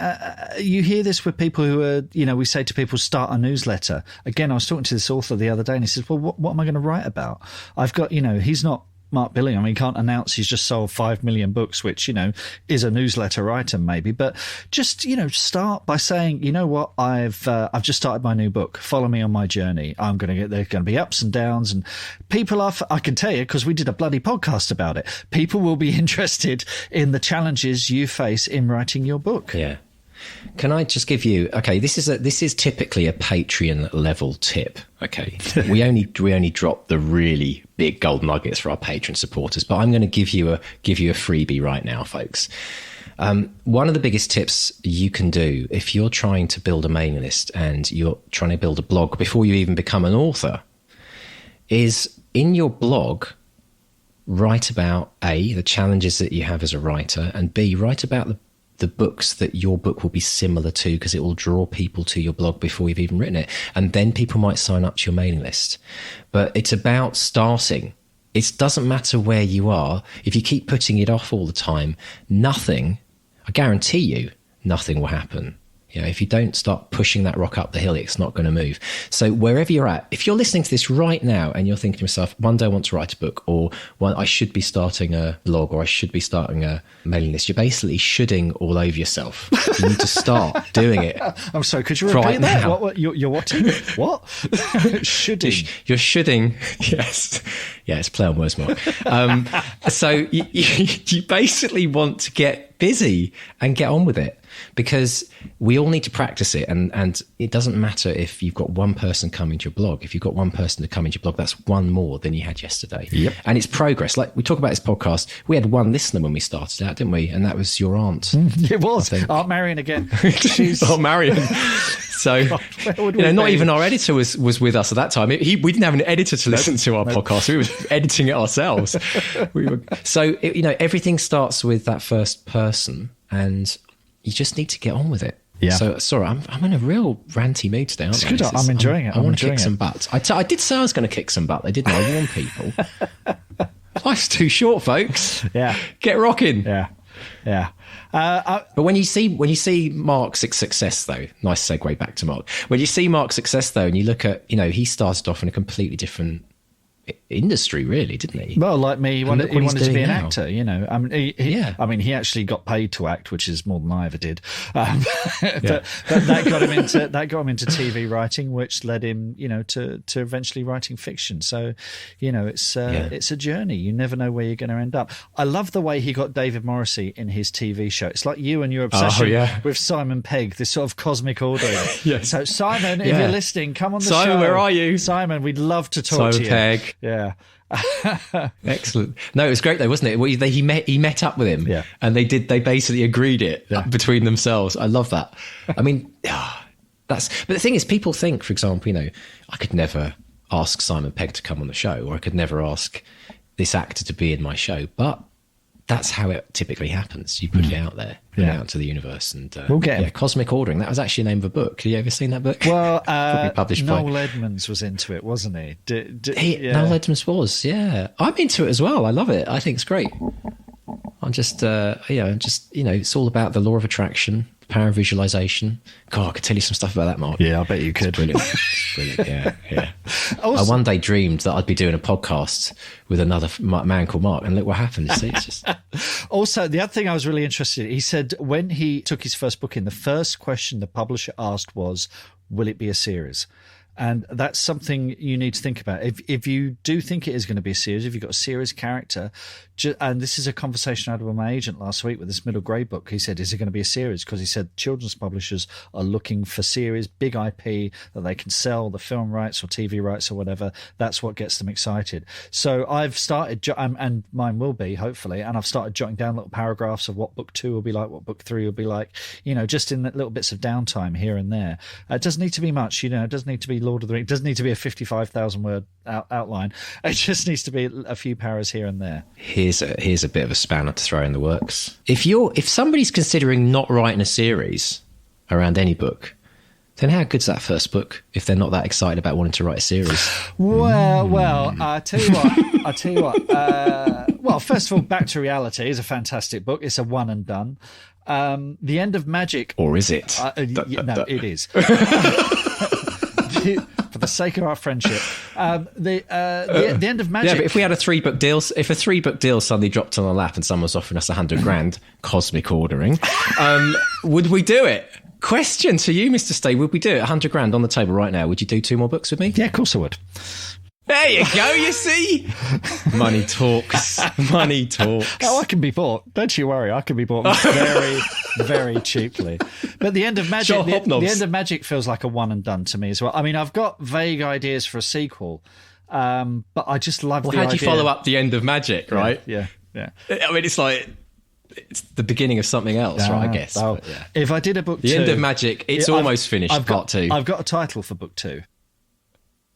you hear this with people who are, you know, we say to people, start a newsletter. Again, I was talking to this author the other day, and he says, well, what am I going to write about? I've got, you know, he's not Mark Billingham. I mean, he can't announce he's just sold 5 million books, which, you know, is a newsletter item maybe. But just, you know, start by saying, you know what, I've just started my new book. Follow me on my journey. There's going to be ups and downs, and people I can tell you, because we did a bloody podcast about it. People will be interested in the challenges you face in writing your book. Yeah. Can I just give you? Okay, this is typically a Patreon level tip. Okay, we only drop the really big gold nuggets for our Patreon supporters, but I'm going to give you a freebie right now, folks. One of the biggest tips you can do if you're trying to build a mailing list and you're trying to build a blog before you even become an author is, in your blog, write about A, the challenges that you have as a writer, and B, write about the books that your book will be similar to, because it will draw people to your blog before you've even written it. And then people might sign up to your mailing list. But it's about starting. It doesn't matter where you are. If you keep putting it off all the time, I guarantee you, nothing will happen. If you don't start pushing that rock up the hill, it's not going to move. So wherever you're at, if you're listening to this right now and you're thinking to yourself, one day I want to write a book, or one, I should be starting a blog, or I should be starting a mailing list, you're basically shoulding all over yourself. You need to start doing it. I'm sorry, could you repeat right that? now. What, you're watching? What? Shoulding. You're shoulding. Yes. Yeah, it's play on words, Mark. So you basically want to get busy and get on with it, because we all need to practice it. And it doesn't matter if you've got one person coming to your blog. If you've got one person to come into your blog, that's one more than you had yesterday. Yep. And it's progress. Like we talk about this podcast, we had one listener when we started out, didn't we? And that was your aunt. It was. Aunt Marion again. Aunt Marion. So, God, not even our editor was with us at that time. We didn't have an editor to listen to our podcast. We were editing it ourselves. Everything starts with that first person, and you just need to get on with it. Yeah. So, sorry, I'm in a real ranty mood today, aren't I? It's good. I'm enjoying it. I want to kick some butt. I did say I was going to kick some butt. They didn't. I warned people. Life's too short, folks. Yeah. Get rocking. Yeah. Yeah. But when you see Mark's success, though, nice segue back to Mark. When you see Mark's success, though, and you look at, he started off in a completely different industry, really, didn't he? Well, like me, he wanted to be an now. actor. He actually got paid to act, which is more than I ever did. But that got him into TV writing, which led him, to eventually writing fiction. So, it's a journey. You never know where you're going to end up. I love the way he got David Morrissey in his TV show. It's like you and your obsession with Simon Pegg, this sort of cosmic ordering. So, Simon, if you're listening, come on the show. Simon, where are you? Simon, we'd love to talk to you. Simon Pegg. Yeah. Excellent. No, it was great though, wasn't it? He met up with him, and they basically agreed it between themselves. I love that. I mean, but the thing is, people think, for example, I could never ask Simon Pegg to come on the show, or I could never ask this actor to be in my show, but that's how it typically happens. You put it out there, put it out to the universe, and we'll get him. Cosmic Ordering. That was actually the name of a book. Have you ever seen that book? Well, published Noel Edmonds was into it, wasn't he? Noel Edmonds was, yeah. I'm into it as well. I love it. I think it's great. I'm just, it's all about the law of attraction, the power of visualization. God, I could tell you some stuff about that, Mark. Yeah, I bet you could. It's brilliant. Yeah. Also, I one day dreamed that I'd be doing a podcast with another man called Mark, and look what happened. See, it's just... Also, the other thing I was really interested in, he said when he took his first book in, the first question the publisher asked was, will it be a series? And that's something you need to think about. If you do think it is going to be a series, if you've got a series character, and this is a conversation I had with my agent last week with this middle grade book. He said, is it going to be a series? Because he said children's publishers are looking for series, big IP that they can sell, the film rights or TV rights or whatever. That's what gets them excited. So I've started, and mine will be, hopefully, and I've started jotting down little paragraphs of what book 2 will be like, what book 3 will be like, just in little bits of downtime here and there. It doesn't need to be much, it doesn't need to be Lord of the Rings. It doesn't need to be a 55,000 word outline. It just needs to be a few paras here and there. Here's a bit of a spanner to throw in the works. If somebody's considering not writing a series around any book, then how good's that first book if they're not that excited about wanting to write a series? Well, I tell you what. Well, first of all, Back to Reality is a fantastic book. It's a one and done. The End of Magic, or is it? No, it is. For the sake of our friendship, the End of Magic. Yeah, but if we had a 3-book deal, if a 3-book deal suddenly dropped on our lap and someone was offering us $100,000, cosmic ordering, would we do it? Question to you, Mr. Stay, would we do it? $100,000 on the table right now. Would you do 2 more books with me? Yeah, of course I would. There you go, you see? Money talks. Money talks. Oh, I can be bought. Don't you worry. I can be bought very, very cheaply. But the End of Magic, the End of Magic feels like a one and done to me as well. I mean, I've got vague ideas for a sequel, but I just love the idea. How do you follow up the End of Magic, right? Yeah. I mean, it's like... It's the beginning of something else, right, I guess. Oh, yeah. If I did a book 2... The End of Magic, it's almost finished, part 2. I've got a title for book 2.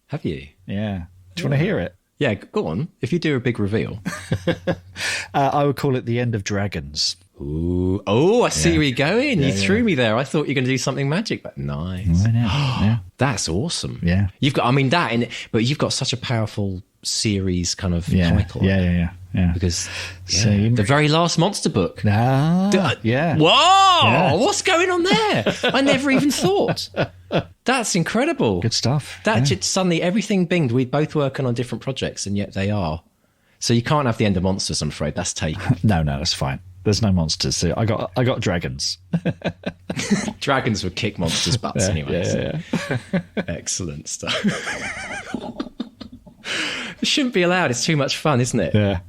Have you? Yeah. Do you want to hear it? Yeah, go on. If you do a big reveal. I would call it The End of Dragons. Ooh. Oh, I see where you're going. You threw me there. I thought you were going to do something magic, but nice. Yeah. That's awesome. Yeah. You've got, I mean, that in it, but you've got such a powerful series kind of title. Yeah. Because So the very last monster book. Yeah. Whoa! Yeah. What's going on there? I never even thought. That's incredible. Good stuff. That just suddenly everything binged. We're both working on different projects, and yet they are. So you can't have the end of monsters. I'm afraid that's taken. No, that's fine. There's no monsters. I got dragons. Dragons would kick monsters' butts anyway. Yeah. Excellent stuff. It shouldn't be allowed. It's too much fun, isn't it? Yeah.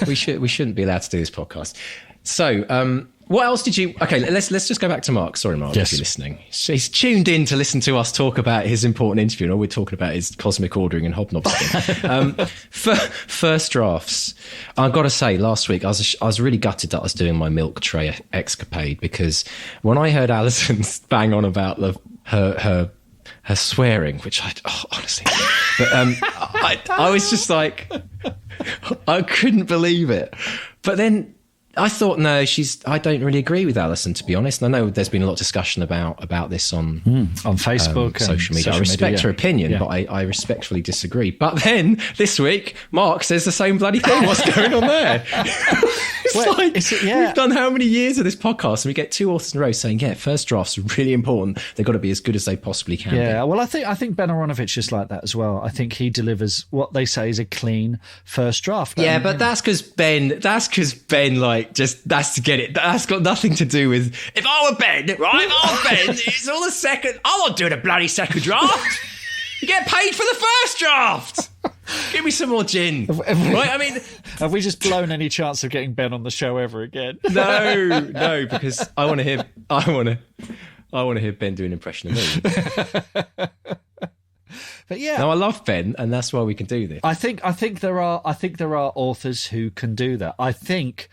we shouldn't be allowed to do this podcast. So, what else did you? Okay, let's just go back to Mark. Sorry, Mark, if you're listening. He's tuned in to listen to us talk about his important interview, and all we're talking about is cosmic ordering and hobnobs again. First drafts. I've got to say, last week I was really gutted that I was doing my milk tray escapade, because when I heard Alison bang on about her swearing, which honestly, but I was just like, I couldn't believe it. But then I thought, no, I don't really agree with Alison, to be honest. And I know there's been a lot of discussion about this on Facebook, social media. I respect her opinion, but I respectfully disagree. But then this week, Mark says the same bloody thing. What's going on there? We've done how many years of this podcast, and we get two authors in a row saying, first drafts are really important. They've got to be as good as they possibly can be. Well, I think Ben Aronovich is like that as well. I think he delivers what they say is a clean first draft. But that's because Ben, like, just, that's to get it. That's got nothing to do with, if I were Ben, right? If I were Ben, it's all the second, I'm not doing a bloody second draft. You get paid for the first draft. Give me some more gin. Right? I mean, have we just blown any chance of getting Ben on the show ever again? No, because I want to hear Ben do an impression of me. But yeah, no, I love Ben, and that's why we can do this. I think there are authors who can do that. I think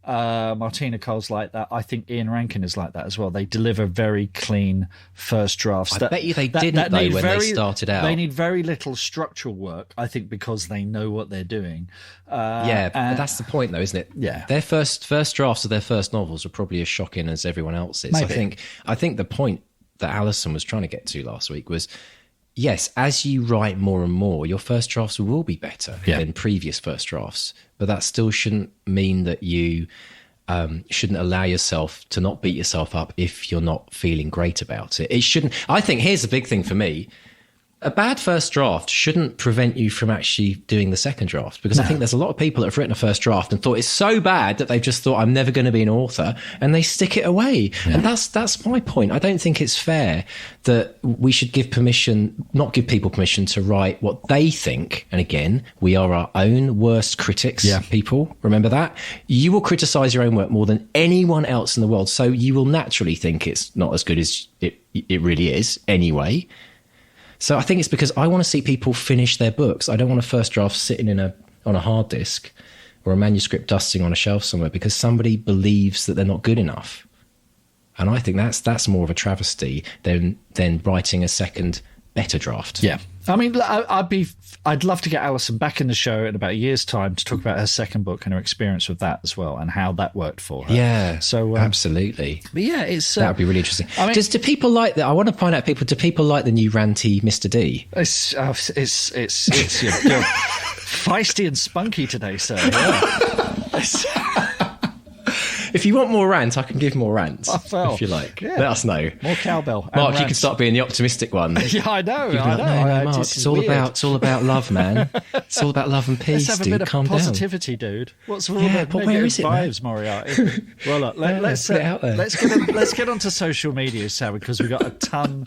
Martina Cole's like that. I think Ian Rankin is like that as well. They deliver very clean first drafts. I bet you they didn't when they started out. They need very little structural work, I think, because they know what they're doing. But that's the point, though, isn't it? Yeah. Their first drafts of their first novels were probably as shocking as everyone else's. Maybe. I think the point that Alison was trying to get to last week was, yes, as you write more and more, your first drafts will be better than previous first drafts. But that still shouldn't mean that you shouldn't allow yourself to not beat yourself up if you're not feeling great about it. It shouldn't. I think here's the big thing for me. A bad first draft shouldn't prevent you from actually doing the second draft, because I think there's a lot of people that have written a first draft and thought it's so bad that they've just thought, I'm never going to be an author, and they stick it away. Yeah. And that's my point. I don't think it's fair that we should not give people permission to write what they think. And again, we are our own worst critics, people. Remember that? You will criticize your own work more than anyone else in the world. So you will naturally think it's not as good as it really is anyway. So I think it's because I want to see people finish their books. I don't want a first draft sitting on a hard disk or a manuscript dusting on a shelf somewhere because somebody believes that they're not good enough. And I think that's more of a travesty than writing a second better draft. Yeah. I mean, I'd love to get Alison back in the show in about a year's time to talk about her second book and her experience with that as well, and how that worked for her. Yeah, so absolutely. But yeah, that would be really interesting. I mean, do people like that? I want to find out. Do people like the new ranty Mr. D? It's you're feisty and spunky today, sir. Yeah. If you want more rants, I can give more rants. If you like, let us know. More cowbell. Mark, you can start being the optimistic one. Yeah, I know. No, Mark, it's all about love, man. It's all about love and peace. Let's have a bit of positivity, dude. What's all the negative vibes, Moriarty? Well, look, let's get out there. Let's get onto social media, Sarah, because we've got a ton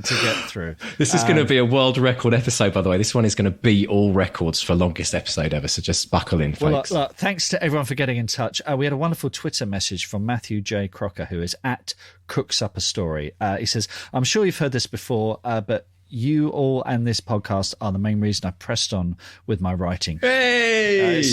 to get through. This is going to be a world record episode, by the way. This one is going to beat all records for longest episode ever. So just buckle in, folks. Well, look, thanks to everyone for getting in touch. We had a wonderful Twitter message from Matthew J. Crocker, who is at Cooks Up a Story. He says, I'm sure you've heard this before, but you all and this podcast are the main reason I pressed on with my writing. Hey!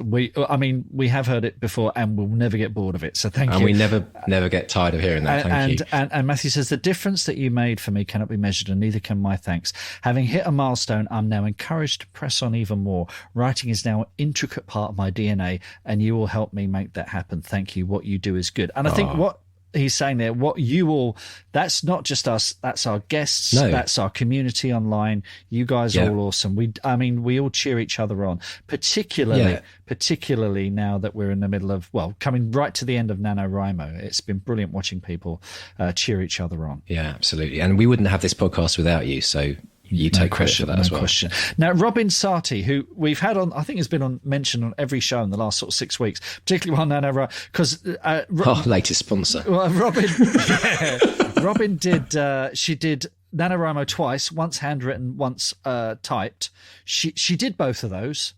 We have heard it before and we'll never get bored of it. So thank you. And we never get tired of hearing that. Thank you. And Matthew says, the difference that you made for me cannot be measured, and neither can my thanks. Having hit a milestone, I'm now encouraged to press on even more. Writing is now an intricate part of my DNA, and you will help me make that happen. Thank you. What you do is good. And I think what he's saying there, what you all, that's not just us, that's our guests, that's our community online. You guys are all awesome. We all cheer each other on, particularly now that we're in the middle of, coming right to the end of NaNoWriMo. It's been brilliant watching people cheer each other on. Yeah, absolutely. And we wouldn't have this podcast without you, so you take credit for that as well. Question. Now, Robin Sarti, who we've had on, I think has been mentioned on every show in the last sort of 6 weeks, particularly on NaNoWriMo, because latest sponsor. Well, Robin did. She did NaNoWriMo twice, once handwritten, once typed. She did both of those.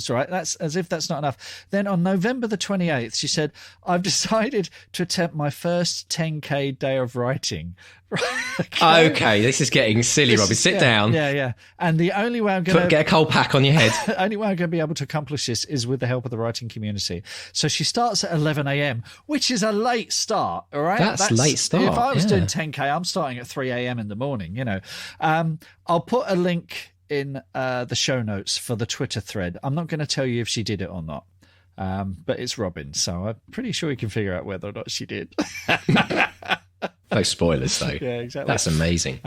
Right? That's as if that's not enough. Then on November the 28th, she said, "I've decided to attempt my first 10K day of writing." Okay, this is getting silly, Robin. Sit down. Yeah. And the only way I'm going to get a cold pack on your head. The only way I'm going to be able to accomplish this is with the help of the writing community. So she starts at 11 a.m., which is a late start. All right, that's late start. If I was doing 10K, I'm starting at 3 a.m. in the morning. I'll put a link in the show notes for the Twitter thread. I'm not going to tell you if she did it or not. But it's Robin, so I'm pretty sure you can figure out whether or not she did. No spoilers, though. Yeah, exactly. That's amazing.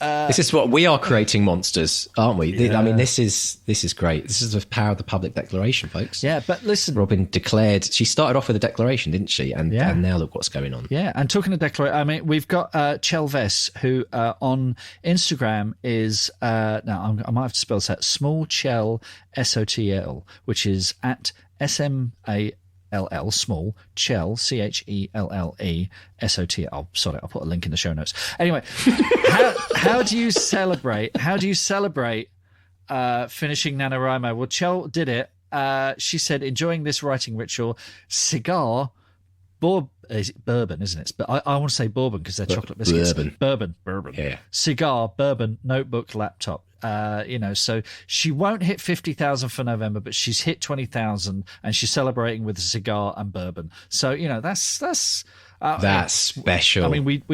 This is what we are, creating monsters, aren't we? Yeah. I mean, this is great. This is the power of the public declaration, folks. Yeah, but listen, Robin declared. She started off with a declaration, didn't she? And now look what's going on. Yeah, and talking of declaration, I mean, we've got Chelves, who on Instagram is now I might have to spell this out. Small Chell SOTL, which is at SMALL small Chell CHELLE SOT. Oh, sorry, I'll put a link in the show notes. Anyway, how do you celebrate? Finishing NaNoWriMo? Well, Chell did it. She said, enjoying this writing ritual. Cigar, bourbon, isn't it? But I want to say bourbon because they're chocolate biscuits. Bourbon. Yeah. Cigar, bourbon, notebook, laptop. So she won't hit 50,000 for November, but she's hit 20,000, and she's celebrating with a cigar and bourbon. So that's special. I mean, we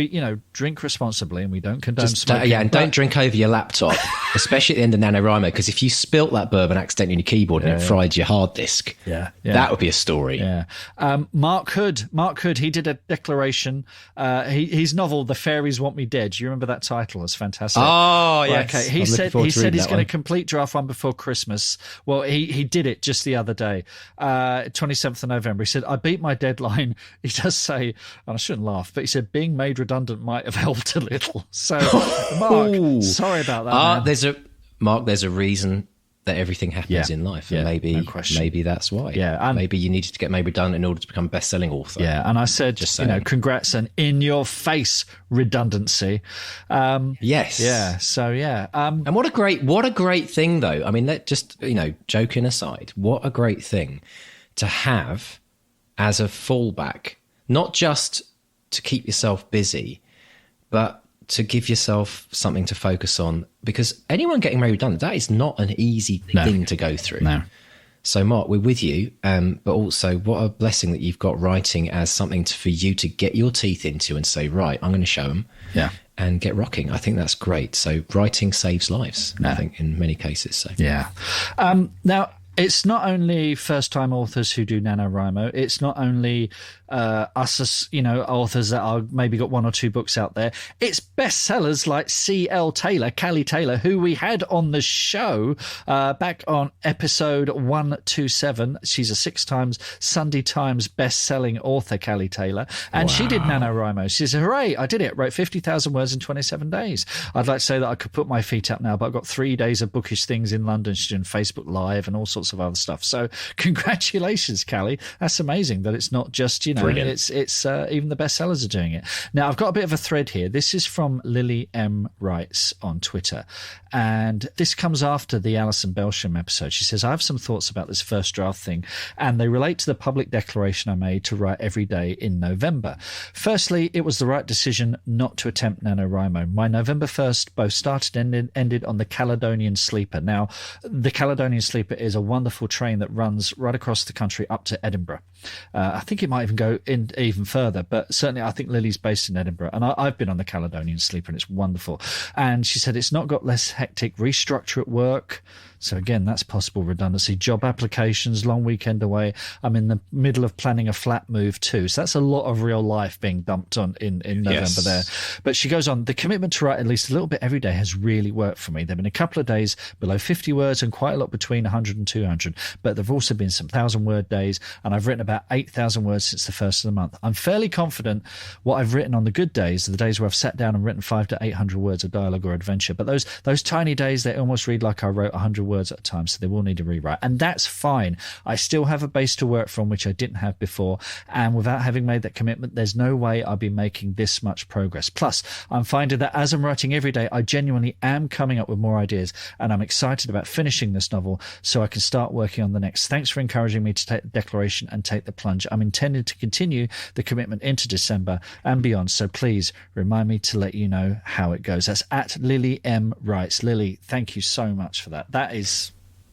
drink responsibly, and we don't condone smoking. And don't drink over your laptop, especially at the end of NaNoWriMo, because if you spilt that bourbon accidentally on your keyboard and it fried your hard disk, that would be a story. Yeah. Mark Hood, he did a declaration. His novel, The Fairies Want Me Dead. Do you remember that title? It's fantastic. Oh, yes. Okay. He said he's going to complete draft one before Christmas. Well, he did it just the other day, 27th of November. He said, I beat my deadline. He does say, and I shouldn't laugh, but he said being made redundant might have helped a little. So, Mark, sorry about that. There's a reason that everything happens in life, and maybe that's why. Yeah, and maybe you needed to get made redundant in order to become a best-selling author. Yeah, and I said, congrats and in your face redundancy. Yes. Yeah. So and what a great thing, though. I mean, joking aside, what a great thing to have as a fallback. Not just to keep yourself busy, but to give yourself something to focus on, because anyone getting made redundant, that is not an easy thing to go through. No. So, Mark, we're with you, but also what a blessing that you've got writing as something for you to get your teeth into and say, right, I'm going to show them and get rocking. I think that's great. So writing saves lives, I think, in many cases. So. Yeah. Now, it's not only first-time authors who do NaNoWriMo. It's not only us as, authors that are maybe got one or two books out there. It's bestsellers like Callie Taylor, who we had on the show back on episode 127. She's a 6 times Sunday Times best-selling author, Callie Taylor. And she did NaNoWriMo. She said, hooray, I did it. Wrote 50,000 words in 27 days. I'd like to say that I could put my feet up now, but I've got 3 days of bookish things in London. She's doing Facebook Live and all sorts sorts of other stuff. So congratulations, Callie. That's amazing that it's not just, Brilliant. it's even the bestsellers are doing it. Now, I've got a bit of a thread here. This is from Lily M. Writes on Twitter. And this comes after the Alison Belsham episode. She says, I have some thoughts about this first draft thing, and they relate to the public declaration I made to write every day in November. Firstly, it was the right decision not to attempt NaNoWriMo. My November 1st both started and ended on the Caledonian Sleeper. Now, the Caledonian Sleeper is a wonderful train that runs right across the country up to Edinburgh. I think it might even go in even further, but certainly I think Lily's based in Edinburgh, and I've been on the Caledonian Sleeper, and it's wonderful. And she said it's not got less hectic restructure at work. So again, that's possible redundancy. Job applications, long weekend away. I'm in the middle of planning a flat move too. So that's a lot of real life being dumped on in November there. But she goes on, the commitment to write at least a little bit every day has really worked for me. There have been a couple of days below 50 words and quite a lot between 100 and 200. But there have also been some 1,000-word days, and I've written about 8,000 words since the first of the month. I'm fairly confident what I've written on the good days are the days where I've sat down and written 500 to 800 words of dialogue or adventure. But those tiny days, they almost read like I wrote 100 words at a time, so they will need a rewrite, and that's fine. I still have a base to work from which I didn't have before, and without having made that commitment, there's no way I'll be making this much progress. Plus, I'm finding that as I'm writing every day, I genuinely am coming up with more ideas, and I'm excited about finishing this novel so I can start working on the next. Thanks for encouraging me to take the declaration and take the plunge. I'm intending to continue the commitment into December and beyond, so please remind me to let you know how it goes. That's at Lily M. Writes. Lily, thank you so much for that.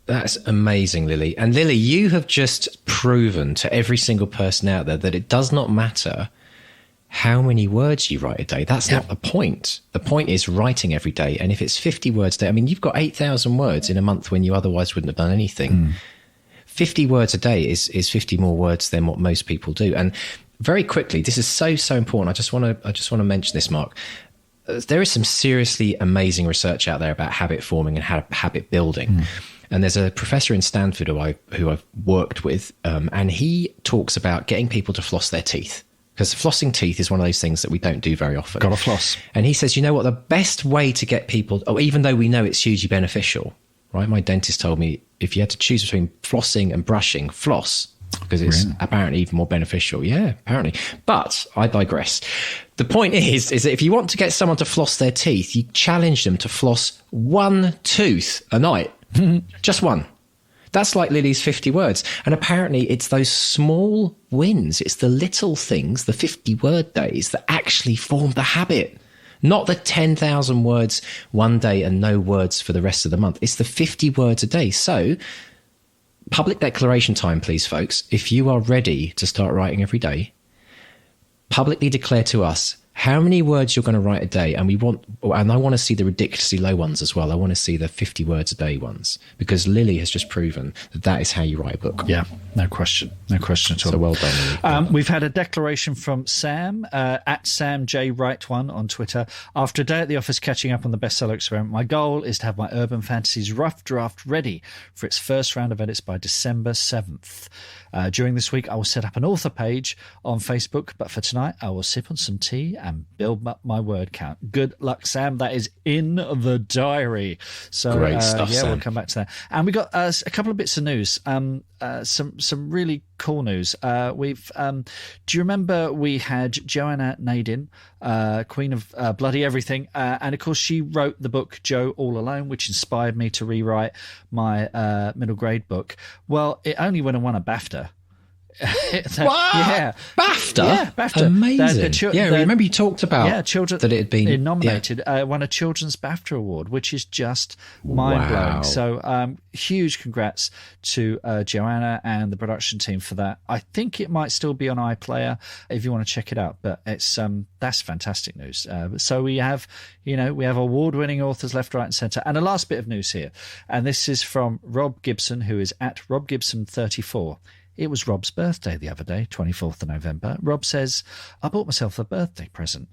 That's amazing, Lily. And Lily, you have just proven to every single person out there that it does not matter how many words you write a day. That's not the point. The point is writing every day. And if it's 50 words a day, I mean, you've got 8,000 words in a month when you otherwise wouldn't have done anything. 50 words a day is 50 more words than what most people do. And very quickly, this is so important. I just want to mention this, Mark. There is some seriously amazing research out there about habit forming and habit building. And there's a professor in Stanford who I've worked with, and he talks about getting people to floss their teeth. Because flossing teeth is one of those things that we don't do very often. Gotta floss. And he says, you know what, the best way to get people, even though we know it's hugely beneficial, right? My dentist told me if you had to choose between flossing and brushing, floss, because it's apparently even more beneficial. Yeah, apparently. But I digress. The point is that if you want to get someone to floss their teeth, you challenge them to floss one tooth a night. Just one. That's like Lily's 50 words. And apparently it's those small wins. It's the little things, the 50-word days, that actually form the habit. Not the 10,000 words one day and no words for the rest of the month. It's the 50 words a day. So public declaration time, please, folks. If you are ready to start writing every day, publicly declare to us how many words you're going to write a day. And I want to see the ridiculously low ones as well. I want to see the 50 words a day ones, because Lily has just proven that is how you write a book. Yeah, no question at all. So well done, Lily. We've had a declaration from Sam, at Sam J. Wright1 on Twitter. After a day at the office catching up on the Bestseller Experiment, my goal is to have my Urban Fantasies rough draft ready for its first round of edits by December 7th. During this week, I will set up an author page on Facebook, but for tonight, I will sip on some tea and build up my word count. Good luck, Sam. That is in the diary. So, great stuff, Sam. We'll come back to that. And we got a couple of bits of news. Some really cool news. Do you remember we had Joanna Nadin, Queen of Bloody Everything, and of course she wrote the book Joe All Alone, which inspired me to rewrite my middle grade book. Well, it only went and won a BAFTA. Wow. Yeah, BAFTA. Yeah, BAFTA. Amazing. I remember you talked about that it had been nominated. Won a Children's BAFTA award, which is just mind blowing. Wow. So huge congrats to Joanna and the production team for that. I think it might still be on iPlayer if you want to check it out. But it's that's fantastic news. So we have award-winning authors left, right, and centre. And a last bit of news here, and this is from Rob Gibson, who is at RobGibson34. It was Rob's birthday the other day, 24th of November. Rob says, I bought myself a birthday present.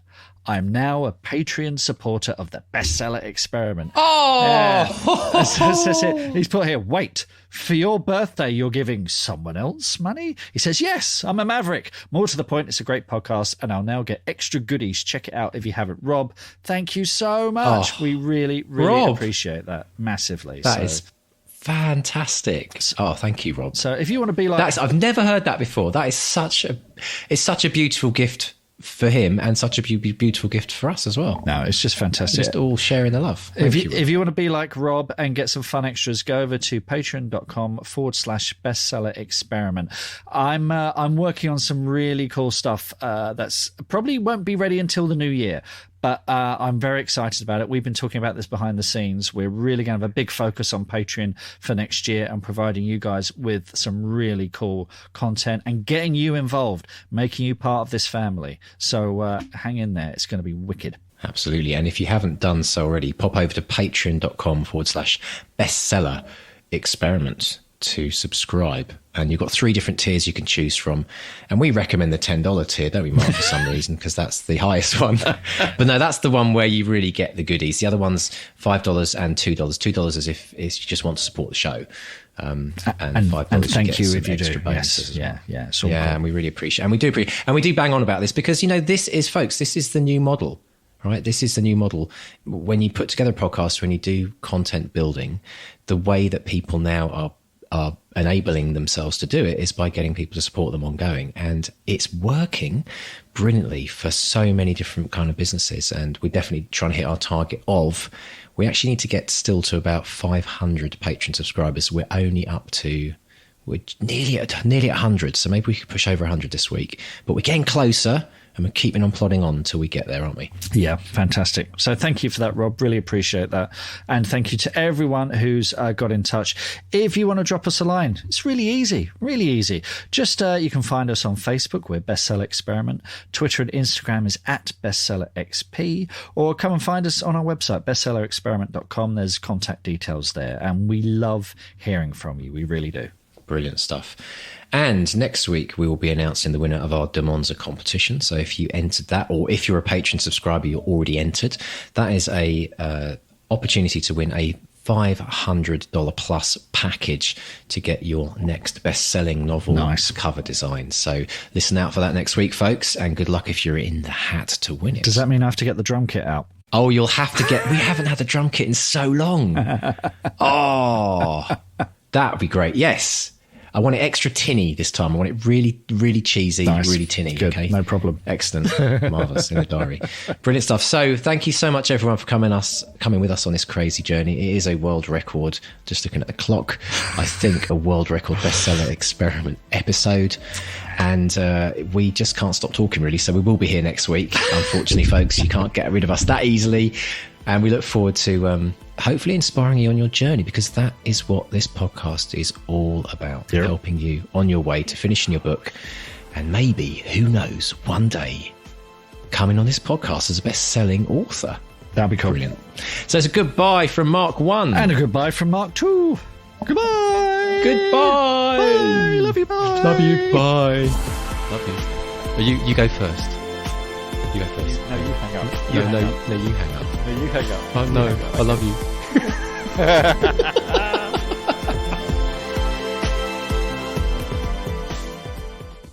I'm now a Patreon supporter of the Bestseller Experiment. Oh! Says it. He's put here, wait, for your birthday, you're giving someone else money? He says, yes, I'm a maverick. More to the point, it's a great podcast, and I'll now get extra goodies. Check it out if you haven't. Rob, thank you so much. We really, really appreciate that massively. That is Fantastic. Oh, thank you, Rob. So if you want to be like... I've never heard that before. That is such a beautiful gift for him and such a beautiful gift for us as well. No, it's just fantastic. Just all sharing the love. If you want to be like Rob and get some fun extras, go over to patreon.com/bestseller experiment. I'm working on some really cool stuff that's probably won't be ready until the new year. But I'm very excited about it. We've been talking about this behind the scenes. We're really going to have a big focus on Patreon for next year and providing you guys with some really cool content and getting you involved, making you part of this family. So hang in there. It's going to be wicked. Absolutely. And if you haven't done so already, pop over to patreon.com/bestseller experiment to subscribe. And you've got 3 different tiers you can choose from. And we recommend the $10 tier, don't we, Mark, for some reason, because that's the highest one. But no, that's the one where you really get the goodies. The other one's $5 and $2. $2 is if you just want to support the show. And $5 and thank you if you extra do. bonuses. Yes. Yeah. It's all yeah, cool. and we really appreciate it. And we do bang on about this because, this is the new model. Right, this is the new model. When you put together a podcast, when you do content building, the way that people now are enabling themselves to do it is by getting people to support them ongoing, and it's working brilliantly for so many different kind of businesses. And we're definitely trying to hit our target of, we actually need to get still to about 500 Patreon subscribers. We're only up to, we're nearly at 100, so maybe we could push over 100 this week, but we're getting closer. And we're keeping on plodding on until we get there, aren't we? Yeah, fantastic. So thank you for that, Rob. Really appreciate that. And thank you to everyone who's got in touch. If you want to drop us a line, it's really easy, really easy. Just you can find us on Facebook. We're Bestseller Experiment. Twitter and Instagram is @bestsellerxp. Or come and find us on our website, bestsellerexperiment.com. There's contact details there. And we love hearing from you. We really do. Brilliant stuff. And next week, we will be announcing the winner of our De Monza competition. So if you entered that, or if you're a Patreon subscriber, you're already entered. That is a opportunity to win a $500 plus package to get your next best-selling novel cover design. So listen out for that next week, folks, and good luck if you're in the hat to win it. Does that mean I have to get the drum kit out? Oh, you'll have to get... We haven't had the drum kit in so long. Oh, that would be great. Yes. I want it extra tinny this time. I want it really, really cheesy, really tinny. Good. Okay, no problem. Excellent. Marvellous. In the diary. Brilliant stuff. So thank you so much, everyone, for coming with us on this crazy journey. It is a world record. Just looking at the clock, I think a world record bestseller experiment episode. And we just can't stop talking, really. So we will be here next week. Unfortunately, folks, you can't get rid of us that easily. And we look forward to hopefully inspiring you on your journey, because that is what this podcast is all about. Yep. Helping you on your way to finishing your book. And maybe, who knows, one day coming on this podcast as a best-selling author. That'd be cool. Brilliant. So it's a goodbye from Mark 1. And a goodbye from Mark 2. Goodbye. Goodbye. Bye. Love you. Bye. Love you. Bye. Love you. You go first. You go first. No, you hang up. No, you hang up. No, you hang up. No, you hang up. Oh, no, I love you.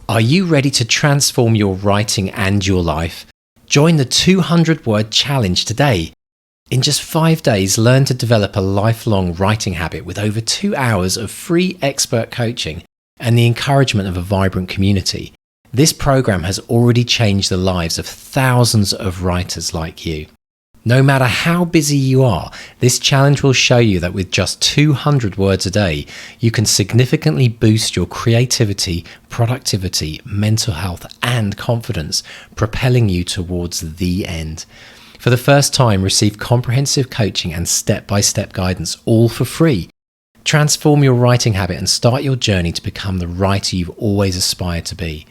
Are you ready to transform your writing and your life? Join the 200-word challenge today. In just 5 days, learn to develop a lifelong writing habit with over 2 hours of free expert coaching and the encouragement of a vibrant community. This program has already changed the lives of thousands of writers like you. No matter how busy you are, this challenge will show you that with just 200 words a day, you can significantly boost your creativity, productivity, mental health, and confidence, propelling you towards the end. For the first time, receive comprehensive coaching and step-by-step guidance, all for free. Transform your writing habit and start your journey to become the writer you've always aspired to be.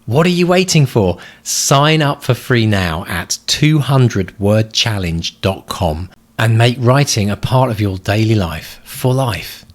What are you waiting for? Sign up for free now at 200wordchallenge.com and make writing a part of your daily life for life.